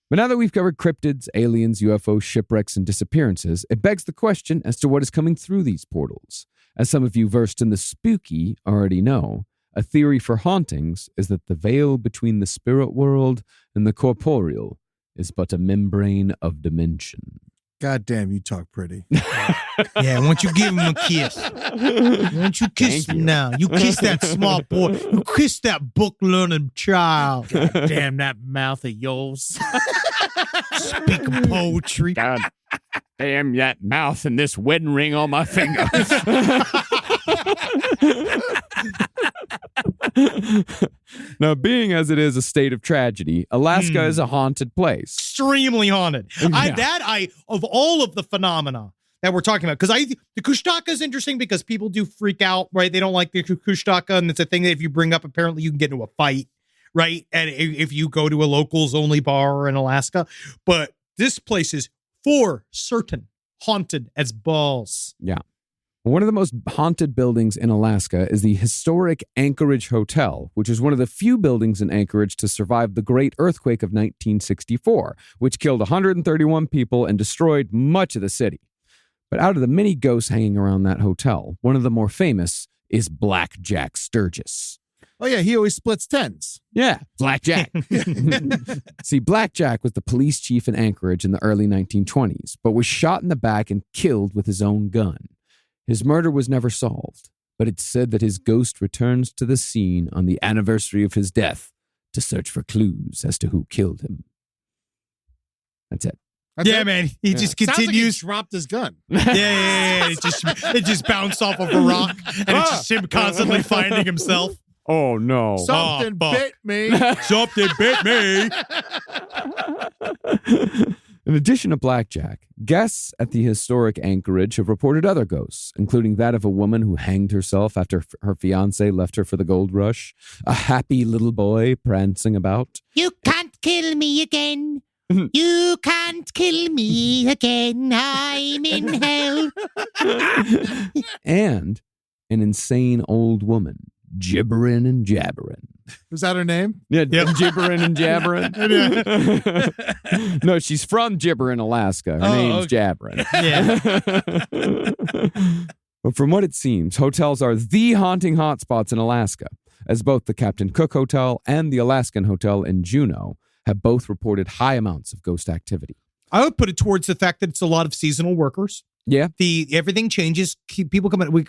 But now that we've covered cryptids, aliens, UFOs, shipwrecks, and disappearances, it begs the question as to what is coming through these portals. As some of you versed in the spooky already know, a theory for hauntings is that the veil between the spirit world and the corporeal is but a membrane of dimension. God damn, you talk pretty. Yeah, why don't you give him a kiss? Why don't you kiss him now? You kiss that small boy. You kiss that book-learning child. God damn that mouth of yours. Speaking poetry. God damn that mouth and this wedding ring on my finger. Now, being as it is a state of tragedy, Alaska is a haunted place. Extremely haunted. Of all of the phenomena that we're talking about, because the kushtaka is interesting because people do freak out, right? They don't like the kushtaka, and it's a thing that if you bring up, apparently you can get into a fight, right? And if you go to a locals only bar in Alaska, but this place is for certain haunted as balls. Yeah. One of the most haunted buildings in Alaska is the historic Anchorage Hotel, which is one of the few buildings in Anchorage to survive the Great Earthquake of 1964, which killed 131 people and destroyed much of the city. But out of the many ghosts hanging around that hotel, one of the more famous is Black Jack Sturgis. Oh, yeah, he always splits tens. Yeah, Black Jack. See, Black Jack was the police chief in Anchorage in the early 1920s, but was shot in the back and killed with his own gun. His murder was never solved, but it's said that his ghost returns to the scene on the anniversary of his death to search for clues as to who killed him. That's it. Man, he just Sounds like he continues. dropped his gun. Yeah. It just bounced off of a rock, and it's just him constantly finding himself. Oh, no. Something fuck. bit me. Something bit me. In addition to Blackjack, guests at the historic Anchorage have reported other ghosts, including that of a woman who hanged herself after her fiancé left her for the gold rush, a happy little boy prancing about. You can't kill me again. You can't kill me again. I'm in hell. And an insane old woman, gibbering and jabbering. Was that her name? Yeah, gibbering and jabbering. No, she's from Gibbering, Alaska. Her name's Jabbering. Yeah. But from what it seems, hotels are the haunting hotspots in Alaska, as both the Captain Cook Hotel and the Alaskan Hotel in Juneau have both reported high amounts of ghost activity. I would put it towards the fact that it's a lot of seasonal workers. Yeah. Everything changes. People come in. We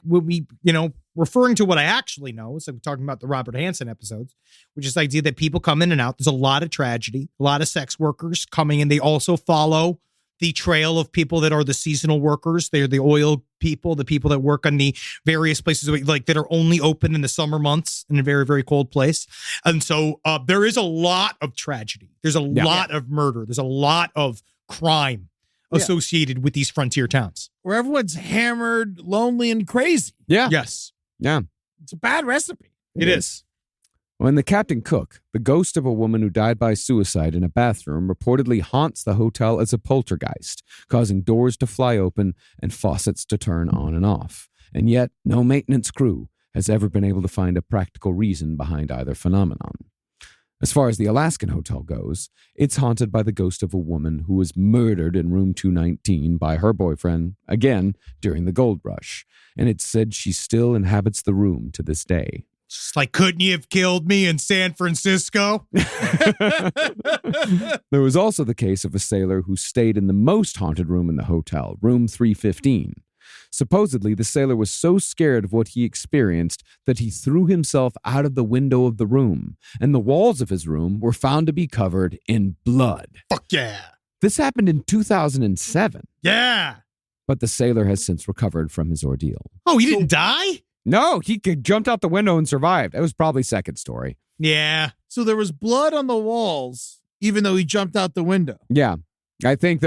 referring to what I actually know. So we're talking about the Robert Hansen episodes, which is the idea that people come in and out. There's a lot of tragedy, a lot of sex workers coming in. They also follow the trail of people that are the seasonal workers. They're the oil people, the people that work on the various places like that are only open in the summer months in a very, very cold place. And so there is a lot of tragedy. There's a lot of murder. There's a lot of crime associated with these frontier towns. Where everyone's hammered, lonely, and crazy. Yeah. Yes. Yeah. It's a bad recipe. It is. When the Captain Cook, the ghost of a woman who died by suicide in a bathroom, reportedly haunts the hotel as a poltergeist, causing doors to fly open and faucets to turn on and off. And yet, no maintenance crew has ever been able to find a practical reason behind either phenomenon. As far as the Alaskan Hotel goes, it's haunted by the ghost of a woman who was murdered in room 219 by her boyfriend, again, during the gold rush. And it's said she still inhabits the room to this day. Just like, couldn't you have killed me in San Francisco? There was also the case of a sailor who stayed in the most haunted room in the hotel, room 315. Supposedly, the sailor was so scared of what he experienced that he threw himself out of the window of the room, and the walls of his room were found to be covered in blood. Fuck yeah. This happened in 2007. Yeah. But the sailor has since recovered from his ordeal. Oh, he didn't die? No, he jumped out the window and survived. It was probably second story. Yeah. So there was blood on the walls, even though he jumped out the window. Yeah. I think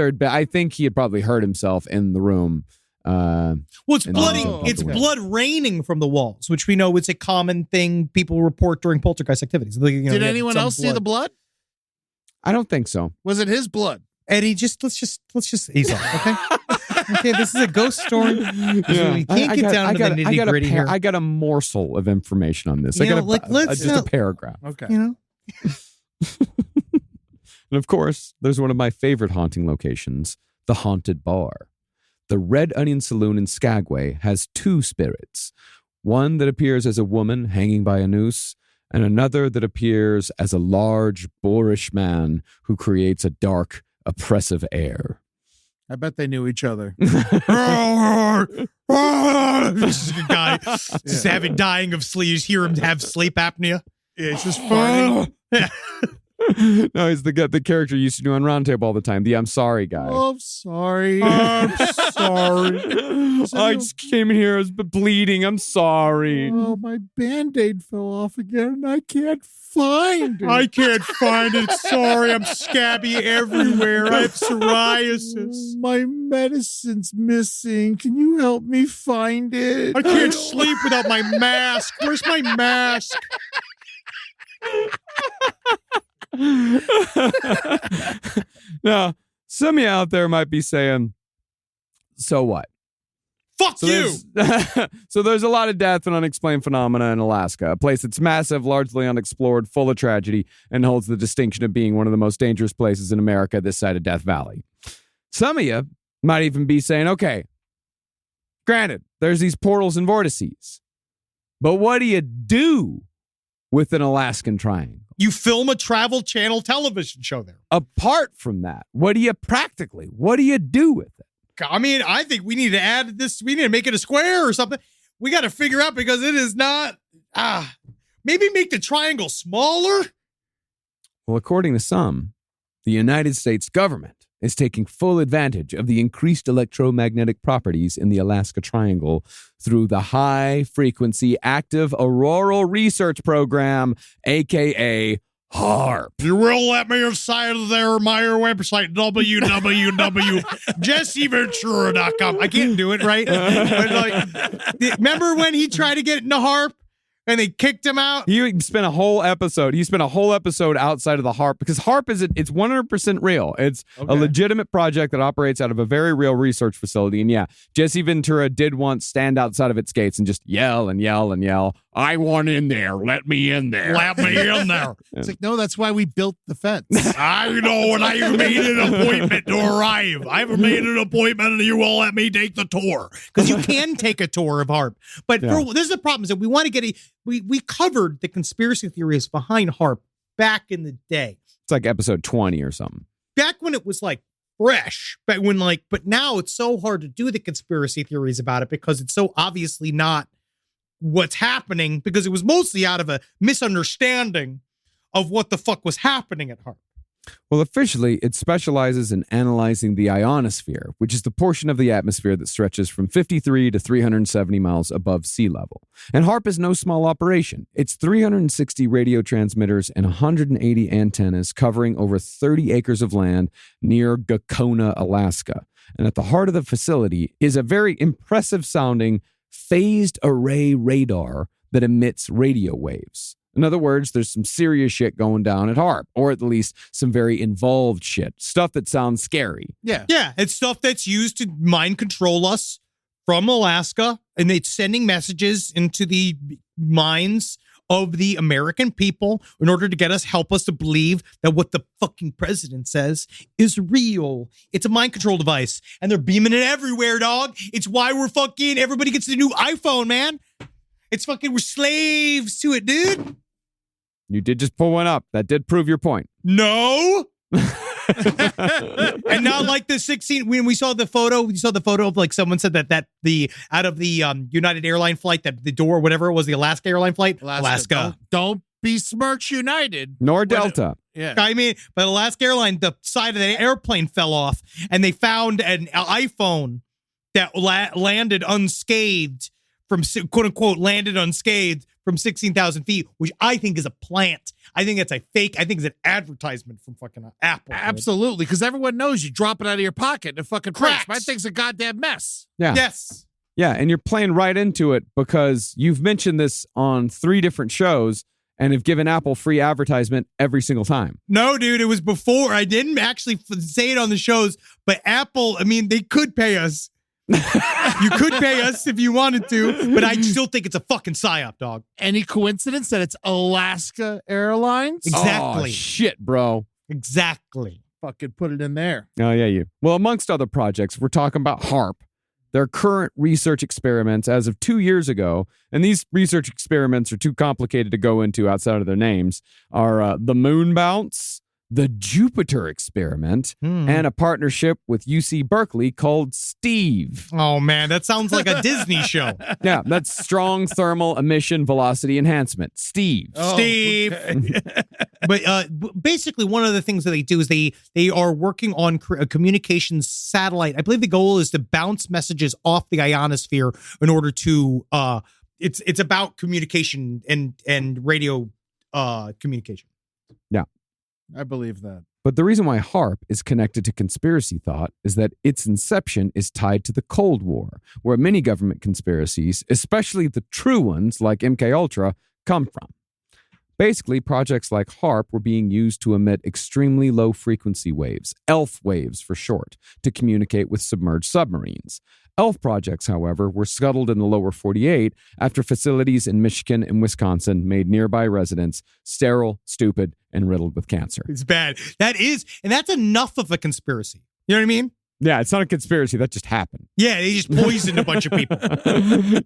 he had probably hurt himself in the room. Well, it's it's blood raining from the walls, which we know is a common thing people report during poltergeist activities. Did anyone else see the blood? I don't think so. Was it his blood? Eddie, let's just ease off, okay? Okay, this is a ghost story. We can't get down to the nitty gritty here. I got a morsel of information on this. You I got know, just a paragraph. Okay. You know? And of course, there's one of my favorite haunting locations, the Haunted Bar. The Red Onion Saloon in Skagway has two spirits. One that appears as a woman hanging by a noose, and another that appears as a large, boorish man who creates a dark, oppressive air. I bet they knew each other. This is a guy just dying of sleep. You just hear him have sleep apnea. Yeah, it's just farting. No, he's the character you used to do on Roundtable all the time. The I'm sorry guy. Oh, I'm sorry. I'm sorry. I just came in here, I was bleeding. I'm sorry. Oh, my Band-Aid fell off again, and I can't find it. I can't find it. Sorry, I'm scabby everywhere. I have psoriasis. My medicine's missing. Can you help me find it? I can't sleep without my mask. Where's my mask? Now, some of you out there might be saying, so what? Fuck you! So there's a lot of death and unexplained phenomena in Alaska, a place that's massive, largely unexplored, full of tragedy, and holds the distinction of being one of the most dangerous places in America this side of Death Valley. Some of you might even be saying, okay, granted, there's these portals and vortices, but what do you do with an Alaskan triangle? You film a Travel Channel television show there. Apart from that, what do you do with it? I mean, I think we need to add this. We need to make it a square or something. We got to figure out because it is not. Maybe make the triangle smaller. Well, according to some, the United States government is taking full advantage of the increased electromagnetic properties in the Alaska Triangle through the High Frequency Active Auroral Research Program, aka HARP. You will let me inside of my website, www.jesseventura.com. I can't do it right. But remember when he tried to get into HARP? and they kicked him out. He spent a whole episode. He spent a whole episode outside of the HARP because HARP it's 100% real. It's a legitimate project that operates out of a very real research facility. And yeah, Jesse Ventura did once stand outside of its gates and just yell and yell and yell. I want in there. Let me in there. Let me in there. It's like, no, that's why we built the fence. I know, and I even made an appointment to arrive. I even made an appointment, and you won't let me take the tour. Because you can take a tour of HARP. But this is the problem, is that we want to get we covered the conspiracy theories behind HARP back in the day. It's like episode 20 or something. Back when it was like fresh. But now it's so hard to do the conspiracy theories about it because it's so obviously not what's happening, because it was mostly out of a misunderstanding of what the fuck was happening at HARP. Well, officially, it specializes in analyzing the ionosphere, which is the portion of the atmosphere that stretches from 53 to 370 miles above sea level. And HARP is no small operation. It's 360 radio transmitters and 180 antennas covering over 30 acres of land near Gakona, Alaska. And at the heart of the facility is a very impressive-sounding phased array radar that emits radio waves. In other words, there's some serious shit going down at HARP, or at least some very involved shit, stuff that sounds scary. Yeah, it's stuff that's used to mind control us from Alaska, and it's sending messages into the minds of the American people in order to help us to believe that what the fucking president says is real. It's a mind control device, and they're beaming it everywhere, dog. It's why everybody gets the new iPhone, man. It's fucking, we're slaves to it, dude. You did just pull one up. That did prove your point. No. And not like the 16, when we saw the photo of like someone said that the out of the United Airline flight, that the door, whatever it was, the Alaska airline flight, Alaska. Don't besmirch United. Nor Delta. Yeah. I mean, but Alaska Airline, the side of the airplane fell off, and they found an iPhone that landed unscathed from, quote unquote, landed unscathed from 16,000 feet, which I think is a plant. I think it's a fake. I think it's an advertisement from fucking Apple. Absolutely, because everyone knows you drop it out of your pocket and it fucking cracks. Cracks. My thing's a goddamn mess. Yeah. Yes. Yeah, and you're playing right into it because you've mentioned this on 3 different shows and have given Apple free advertisement every single time. No, dude, it was before. I didn't actually say it on the shows, but Apple, I mean, they could pay us. You could pay us if you wanted to, but I still think it's a fucking psyop, dog. Any coincidence that it's Alaska Airlines? Exactly. Oh, shit, bro. Exactly. Fucking put it in there. Oh, yeah, you. Well, amongst other projects, we're talking about HARP, their current research experiments as of 2 years ago, and these research experiments are too complicated to go into outside of their names, are the moon bounce, the Jupiter experiment, and a partnership with UC Berkeley called STEVE. Oh, man, that sounds like a Disney show. Yeah, that's strong thermal emission velocity enhancement. STEVE. Oh, Steve. Okay. But basically, one of the things that they do is they are working on a communications satellite. I believe the goal is to bounce messages off the ionosphere in order to, it's about communication and radio communication. Yeah. I believe that. But the reason why HARP is connected to conspiracy thought is that its inception is tied to the Cold War, where many government conspiracies, especially the true ones like MKUltra, come from. Basically, projects like HARP were being used to emit extremely low frequency waves, ELF waves for short, to communicate with submerged submarines. ELF projects, however, were scuttled in the lower 48 after facilities in Michigan and Wisconsin made nearby residents sterile, stupid, and riddled with cancer. It's bad. And that's enough of a conspiracy. You know what I mean? Yeah, it's not a conspiracy. That just happened. Yeah, they just poisoned a bunch of people.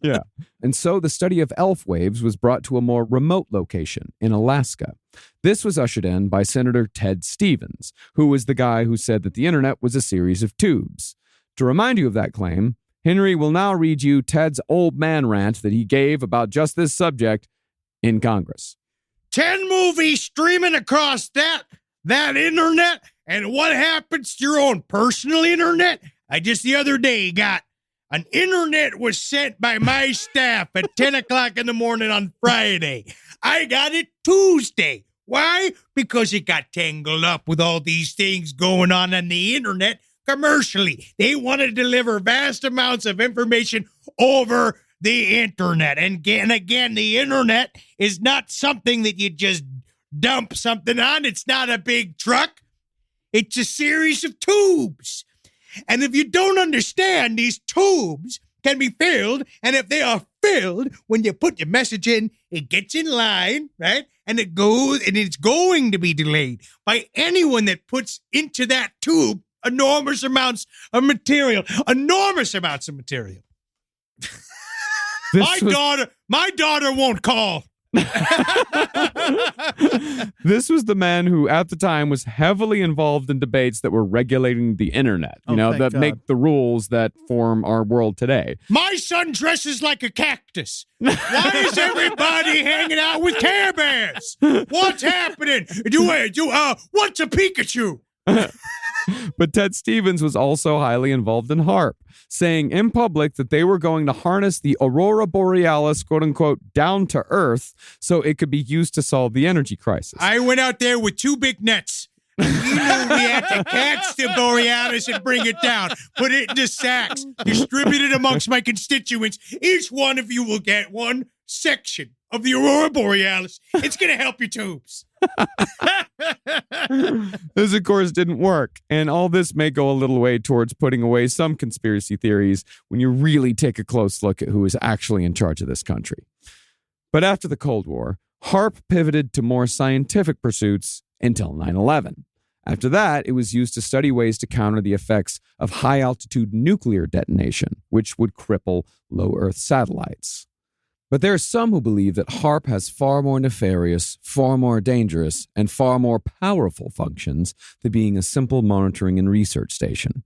Yeah. And so the study of ELF waves was brought to a more remote location in Alaska. This was ushered in by Senator Ted Stevens, who was the guy who said that the internet was a series of tubes. To remind you of that claim, Henry will now read you Ted's old man rant that he gave about just this subject in Congress. 10 movies streaming across that internet, and what happens to your own personal internet? I just the other day got an internet was sent by my staff at 10 o'clock in the morning on Friday. I got it Tuesday. Why? Because it got tangled up with all these things going on the internet commercially. They want to deliver vast amounts of information over the internet. And again, the internet is not something that you just dump something on. It's not a big truck. It's a series of tubes. And if you don't understand, these tubes can be filled. And if they are filled, when you put your message in, it gets in line, right? And it goes, and it's going to be delayed by anyone that puts into that tube enormous amounts of material. Enormous amounts of material. My daughter won't call. This was the man who, at the time, was heavily involved in debates that were regulating the internet, that make the rules that form our world today. My son dresses like a cactus. Why is everybody hanging out with Care Bears? What's happening? What's a Pikachu? But Ted Stevens was also highly involved in HARP, saying in public that they were going to harness the Aurora Borealis, quote unquote, down to Earth so it could be used to solve the energy crisis. I went out there with 2 big nets. We knew we had to catch the Borealis and bring it down, put it into sacks, distribute it amongst my constituents. Each one of you will get one section of the Aurora Borealis. It's going to help your tubes. This, of course, didn't work, and all this may go a little way towards putting away some conspiracy theories when you really take a close look at who is actually in charge of this country. But after the Cold War, HARP pivoted to more scientific pursuits until 9/11. After that, it was used to study ways to counter the effects of high-altitude nuclear detonation, which would cripple low Earth satellites. But there are some who believe that HARP has far more nefarious, far more dangerous, and far more powerful functions than being a simple monitoring and research station.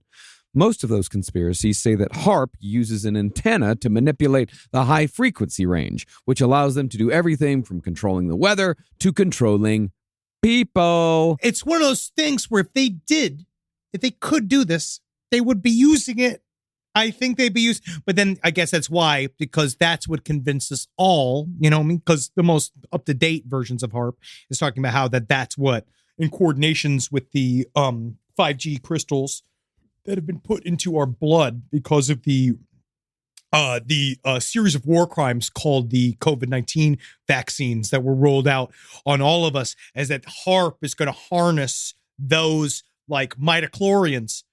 Most of those conspiracies say that HARP uses an antenna to manipulate the high-frequency range, which allows them to do everything from controlling the weather to controlling people. It's one of those things where if they could do this, they would be using it. I think they'd be used, but then I guess that's why, because that's what convinced us all, because the most up-to-date versions of HARP is talking about how that's what, in coordinations with the 5G crystals that have been put into our blood because of the series of war crimes called the COVID-19 vaccines that were rolled out on all of us, as that HARP is going to harness those like midichlorians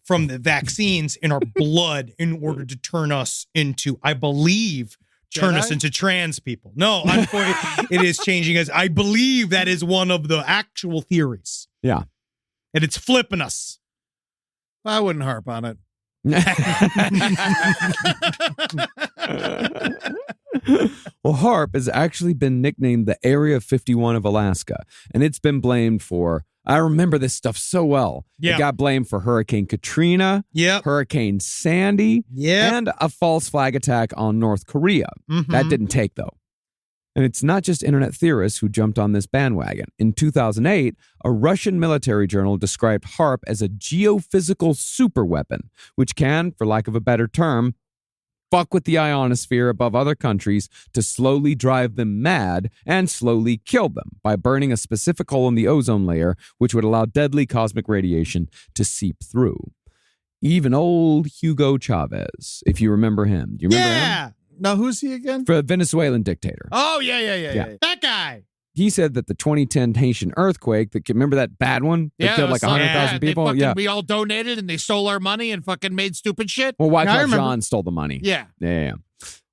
from the vaccines in our blood in order to turn us into, I believe, us into trans people. No, it is changing us. I believe that is one of the actual theories. Yeah. And it's flipping us. I wouldn't harp on it. Well, HARP has actually been nicknamed the Area 51 of Alaska, and it's been blamed for, I remember this stuff so well. Yeah. It got blamed for Hurricane Katrina, Hurricane Sandy, and a false flag attack on North Korea. Mm-hmm. That didn't take, though. And it's not just internet theorists who jumped on this bandwagon. In 2008, a Russian military journal described HARP as a geophysical superweapon, which can, for lack of a better term, fuck with the ionosphere above other countries to slowly drive them mad and slowly kill them by burning a specific hole in the ozone layer, which would allow deadly cosmic radiation to seep through. Even old Hugo Chavez, if you remember him. Do you remember him? Now, who's he again? For a Venezuelan dictator. Oh, yeah. That guy. He said that the 2010 Haitian earthquake, remember that bad one that killed like 100,000 people? We all donated and they stole our money and fucking made stupid shit. Well, Wyclef Jean stole the money. Yeah.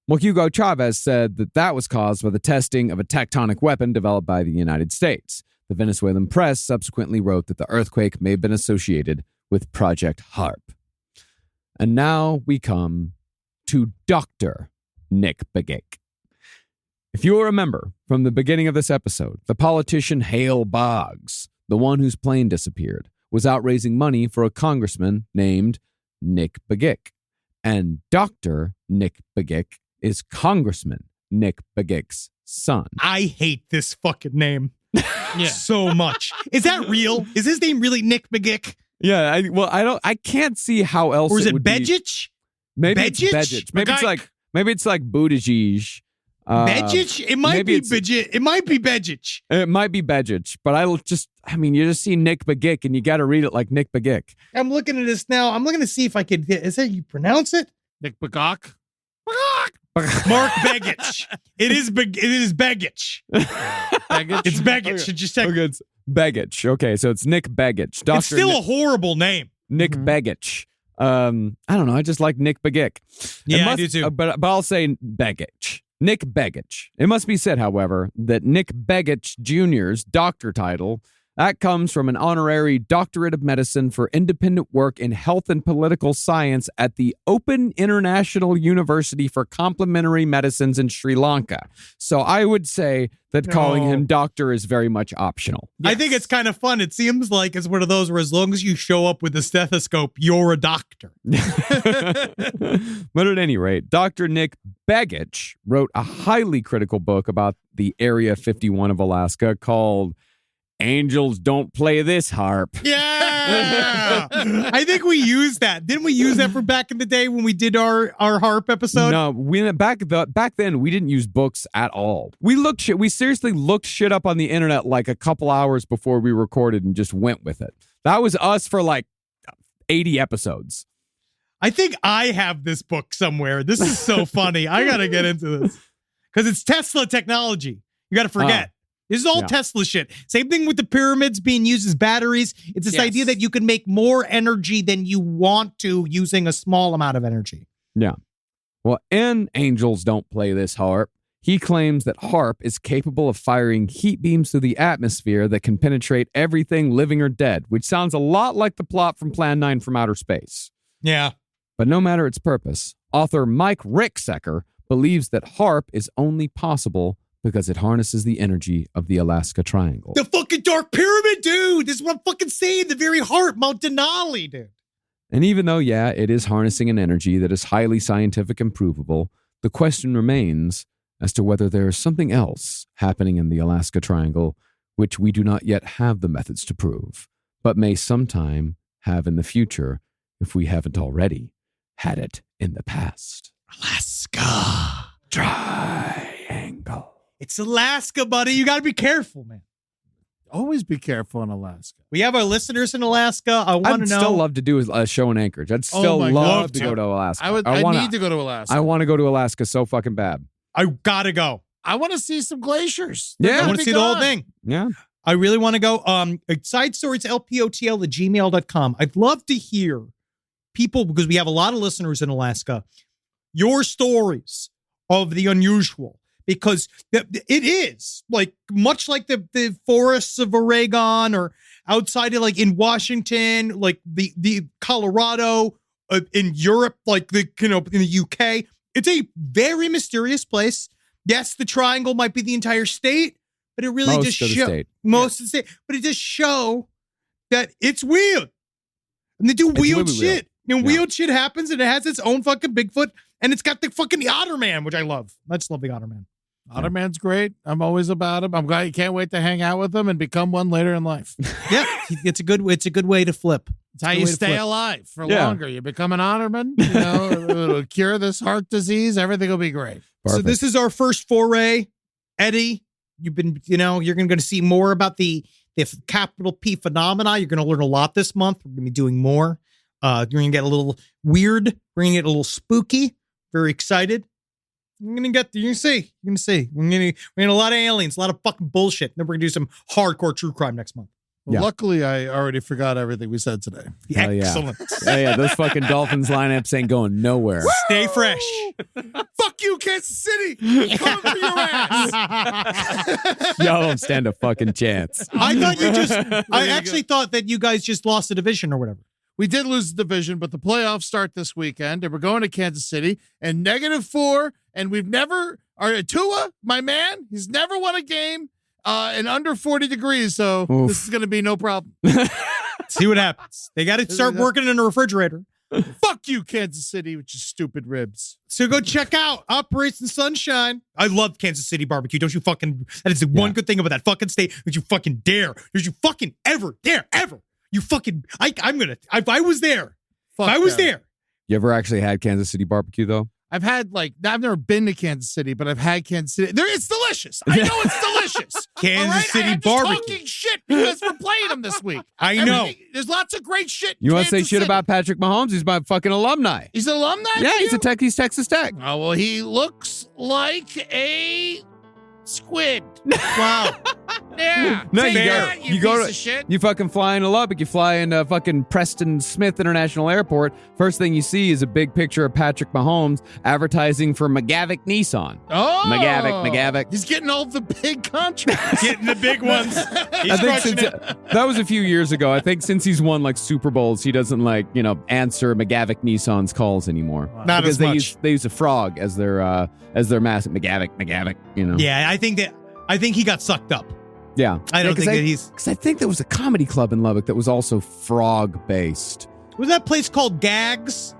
Well, Hugo Chavez said that was caused by the testing of a tectonic weapon developed by the United States. The Venezuelan press subsequently wrote that the earthquake may have been associated with Project HARP. And now we come to Dr. Nick Begich. If you'll remember from the beginning of this episode, the politician Hale Boggs, the one whose plane disappeared, was out raising money for a congressman named Nick Begich. And Dr. Nick Begich is Congressman Nick Begich's son. I hate this fucking name so much. Is that real? Is his name really Nick Begich? Yeah, I can't see how else. Or is it would Begich? Maybe Begich? it's Begich. Maybe it's like Buttigieg. Begich? It might be Begich. It might be Begich. It might be Begich, but you just see Nick Begich and you got to read it like Nick Begich. I'm looking at this now. I'm looking to see if I could. Is that you pronounce it? Nick Begich? Mark Begich. It is Begich. Baggage? It's Begich. Okay. Just check. Okay, it's Begich. Okay, so it's Nick Begich. It's still a horrible name. Nick Begich. I don't know. I just like Nick Begich. Yeah, I do too. But I'll say Begich. Nick Begich. It must be said, however, that Nick Begich Jr.'s doctor title, that comes from an honorary doctorate of medicine for independent work in health and political science at the Open International University for Complementary Medicines in Sri Lanka. So I would say that calling him doctor is very much optional. I think it's kind of fun. It seems like it's one of those where as long as you show up with a stethoscope, you're a doctor. But at any rate, Dr. Nick Begich wrote a highly critical book about the Area 51 of Alaska called Angels Don't Play This Harp. Yeah. I think we used that. Didn't we use that for back in the day when we did our harp episode? No, back then we didn't use books at all. We seriously looked shit up on the internet like a couple hours before we recorded and just went with it. That was us for like 80 episodes. I think I have this book somewhere. This is so funny. I got to get into this because it's Tesla technology. You got to forget. This is all Tesla shit. Same thing with the pyramids being used as batteries. It's this idea that you can make more energy than you want to using a small amount of energy. Yeah. Well, in Angels Don't Play This Harp, he claims that HARP is capable of firing heat beams through the atmosphere that can penetrate everything living or dead, which sounds a lot like the plot from Plan 9 from Outer Space. Yeah. But no matter its purpose, author Mike Ricksecker believes that HARP is only possible because it harnesses the energy of the Alaska Triangle. The fucking Dark Pyramid, dude. This is what I'm fucking saying. The very heart, Mount Denali, dude. And even though, it is harnessing an energy that is highly scientific and provable, the question remains as to whether there is something else happening in the Alaska Triangle which we do not yet have the methods to prove, but may sometime have in the future if we haven't already had it in the past. Alaska Triangle. It's Alaska, buddy. You got to be careful, man. Always be careful in Alaska. We have our listeners in Alaska. I want to know. I'd still love to do a show in Anchorage. I'd still love to go to Alaska. I need to go to Alaska. I want to go to Alaska so fucking bad. I got to go. I want to see some glaciers. Yeah. I want to see the whole thing. Yeah. I really want to go. Side stories, lpotl@gmail.com. I'd love to hear people, because we have a lot of listeners in Alaska, your stories of the unusual. Because it is like much like the forests of Oregon or outside of like in Washington, like the Colorado, in Europe, like in the UK. It's a very mysterious place. Yes, the Triangle might be the entire state, but it really just shows most of the state. But it just show that it's weird, and they do weird shit. And weird shit happens, and it has its own fucking Bigfoot, and it's got the fucking Otter Man, which I love. I just love the Otter Man. Otter Man's great. I'm always about him. I'm glad you can't wait to hang out with him and become one later in life. Yeah, it's a good way to flip. It's how you stay alive for longer. You become an Otterman, it'll cure this heart disease. Everything will be great. Perfect. So this is our first foray. Eddie, you've been, you're going to see more about the capital P phenomena. You're going to learn a lot this month. We're going to be doing more. You're going to get a little weird. We're going to get a little spooky. Very excited. You're going to see. We're going to a lot of aliens, a lot of fucking bullshit. Then we're going to do some hardcore true crime next month. Well, luckily, I already forgot everything we said today. Excellent. Yeah, those fucking Dolphins lineups ain't going nowhere. Stay fresh. Fuck you, Kansas City. Coming for your ass. Y'all don't stand a fucking chance. I actually thought that you guys just lost the division or whatever. We did lose the division, but the playoffs start this weekend, and we're going to Kansas City, and -4, and Tua, my man, he's never won a game in under 40 degrees, so this is going to be no problem. See what happens. They got to start working in a refrigerator. Fuck you, Kansas City, with your stupid ribs. So go check out Operation Sunshine. I love Kansas City barbecue. Don't you fucking, that is the one good thing about that fucking state. Don't you fucking dare. Don't you fucking ever dare, ever. You fucking, if I was there, there. You ever actually had Kansas City barbecue, though? I've never been to Kansas City, but I've had Kansas City. It's delicious. I know it's delicious. Kansas City I am just barbecue. talking shit because we're playing them this week. I know. There's lots of great shit. You want to say Kansas shit City. about Patrick Mahomes? He's my fucking alumni. He's an alumni? Yeah, to he's you? he's Texas Tech. Oh, well, he looks like a squid. Wow. Yeah. No, Take you go. that, You go piece to. of shit. You fucking fly into Lubbock. You fly into fucking Preston Smith International Airport. First thing you see is a big picture of Patrick Mahomes advertising for McGavick Nissan. Oh. McGavick. He's getting all the big contracts. Getting the big ones. He's I think crushing since it. that was a few years ago. I think since he's won like Super Bowls, he doesn't answer McGavick Nissan's calls anymore. Not because as much. They use a frog as their mask. McGavick. Yeah, I think he got sucked up. Yeah. I don't think that he's. Because I think there was a comedy club in Lubbock that was also frog based. Was that place called Gags?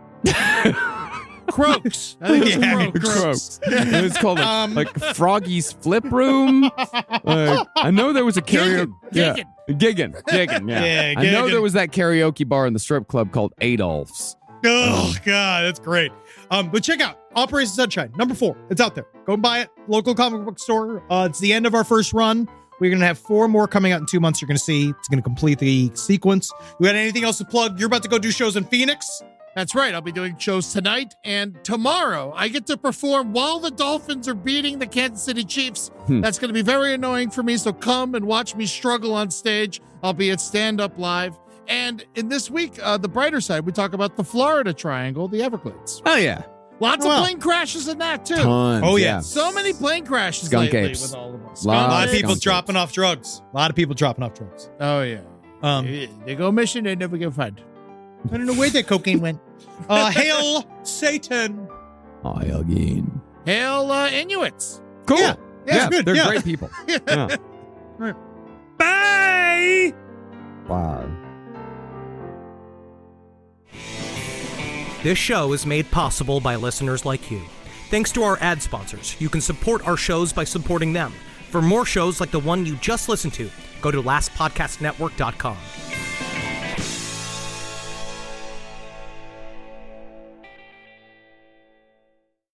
Croaks. I think it's Yeah, Croaks. It's called like Froggy's Flip Room. I know there was a karaoke. Giggin. Yeah. Yeah, I know Giggin. there was that karaoke bar in the strip club called Adolph's. Oh God, that's great. But check out Operation Sunshine #4. It's out there. Go and buy it. Local comic book store. It's the end of our first run. We're gonna have 4 more coming out in 2 months. You're gonna see it's gonna complete the sequence. You got anything else to plug? You're about to go do shows in Phoenix. That's right. I'll be doing shows tonight and tomorrow. I get to perform while the Dolphins are beating the Kansas City Chiefs. That's going to be very annoying for me. So come and watch me struggle on stage. I'll be at Stand Up Live. And in this week, the brighter side, we talk about the Florida Triangle, the Everglades. Oh yeah. Lots Wow. of plane crashes in that too. Tons. Oh, yeah. So many plane crashes Skunk lately apes. with all of us. Lot A lot of of people skunk dropping off drugs. Oh yeah. They go mission, they never get found. I don't know where that cocaine went. Hail Satan. Oh, again. Hail Inuits. Cool. Yeah. Yeah, good. they're Yeah. great people. Yeah. Bye. Wow. This show is made possible by listeners like you. Thanks to our ad sponsors, you can support our shows by supporting them. For more shows like the one you just listened to, go to lastpodcastnetwork.com.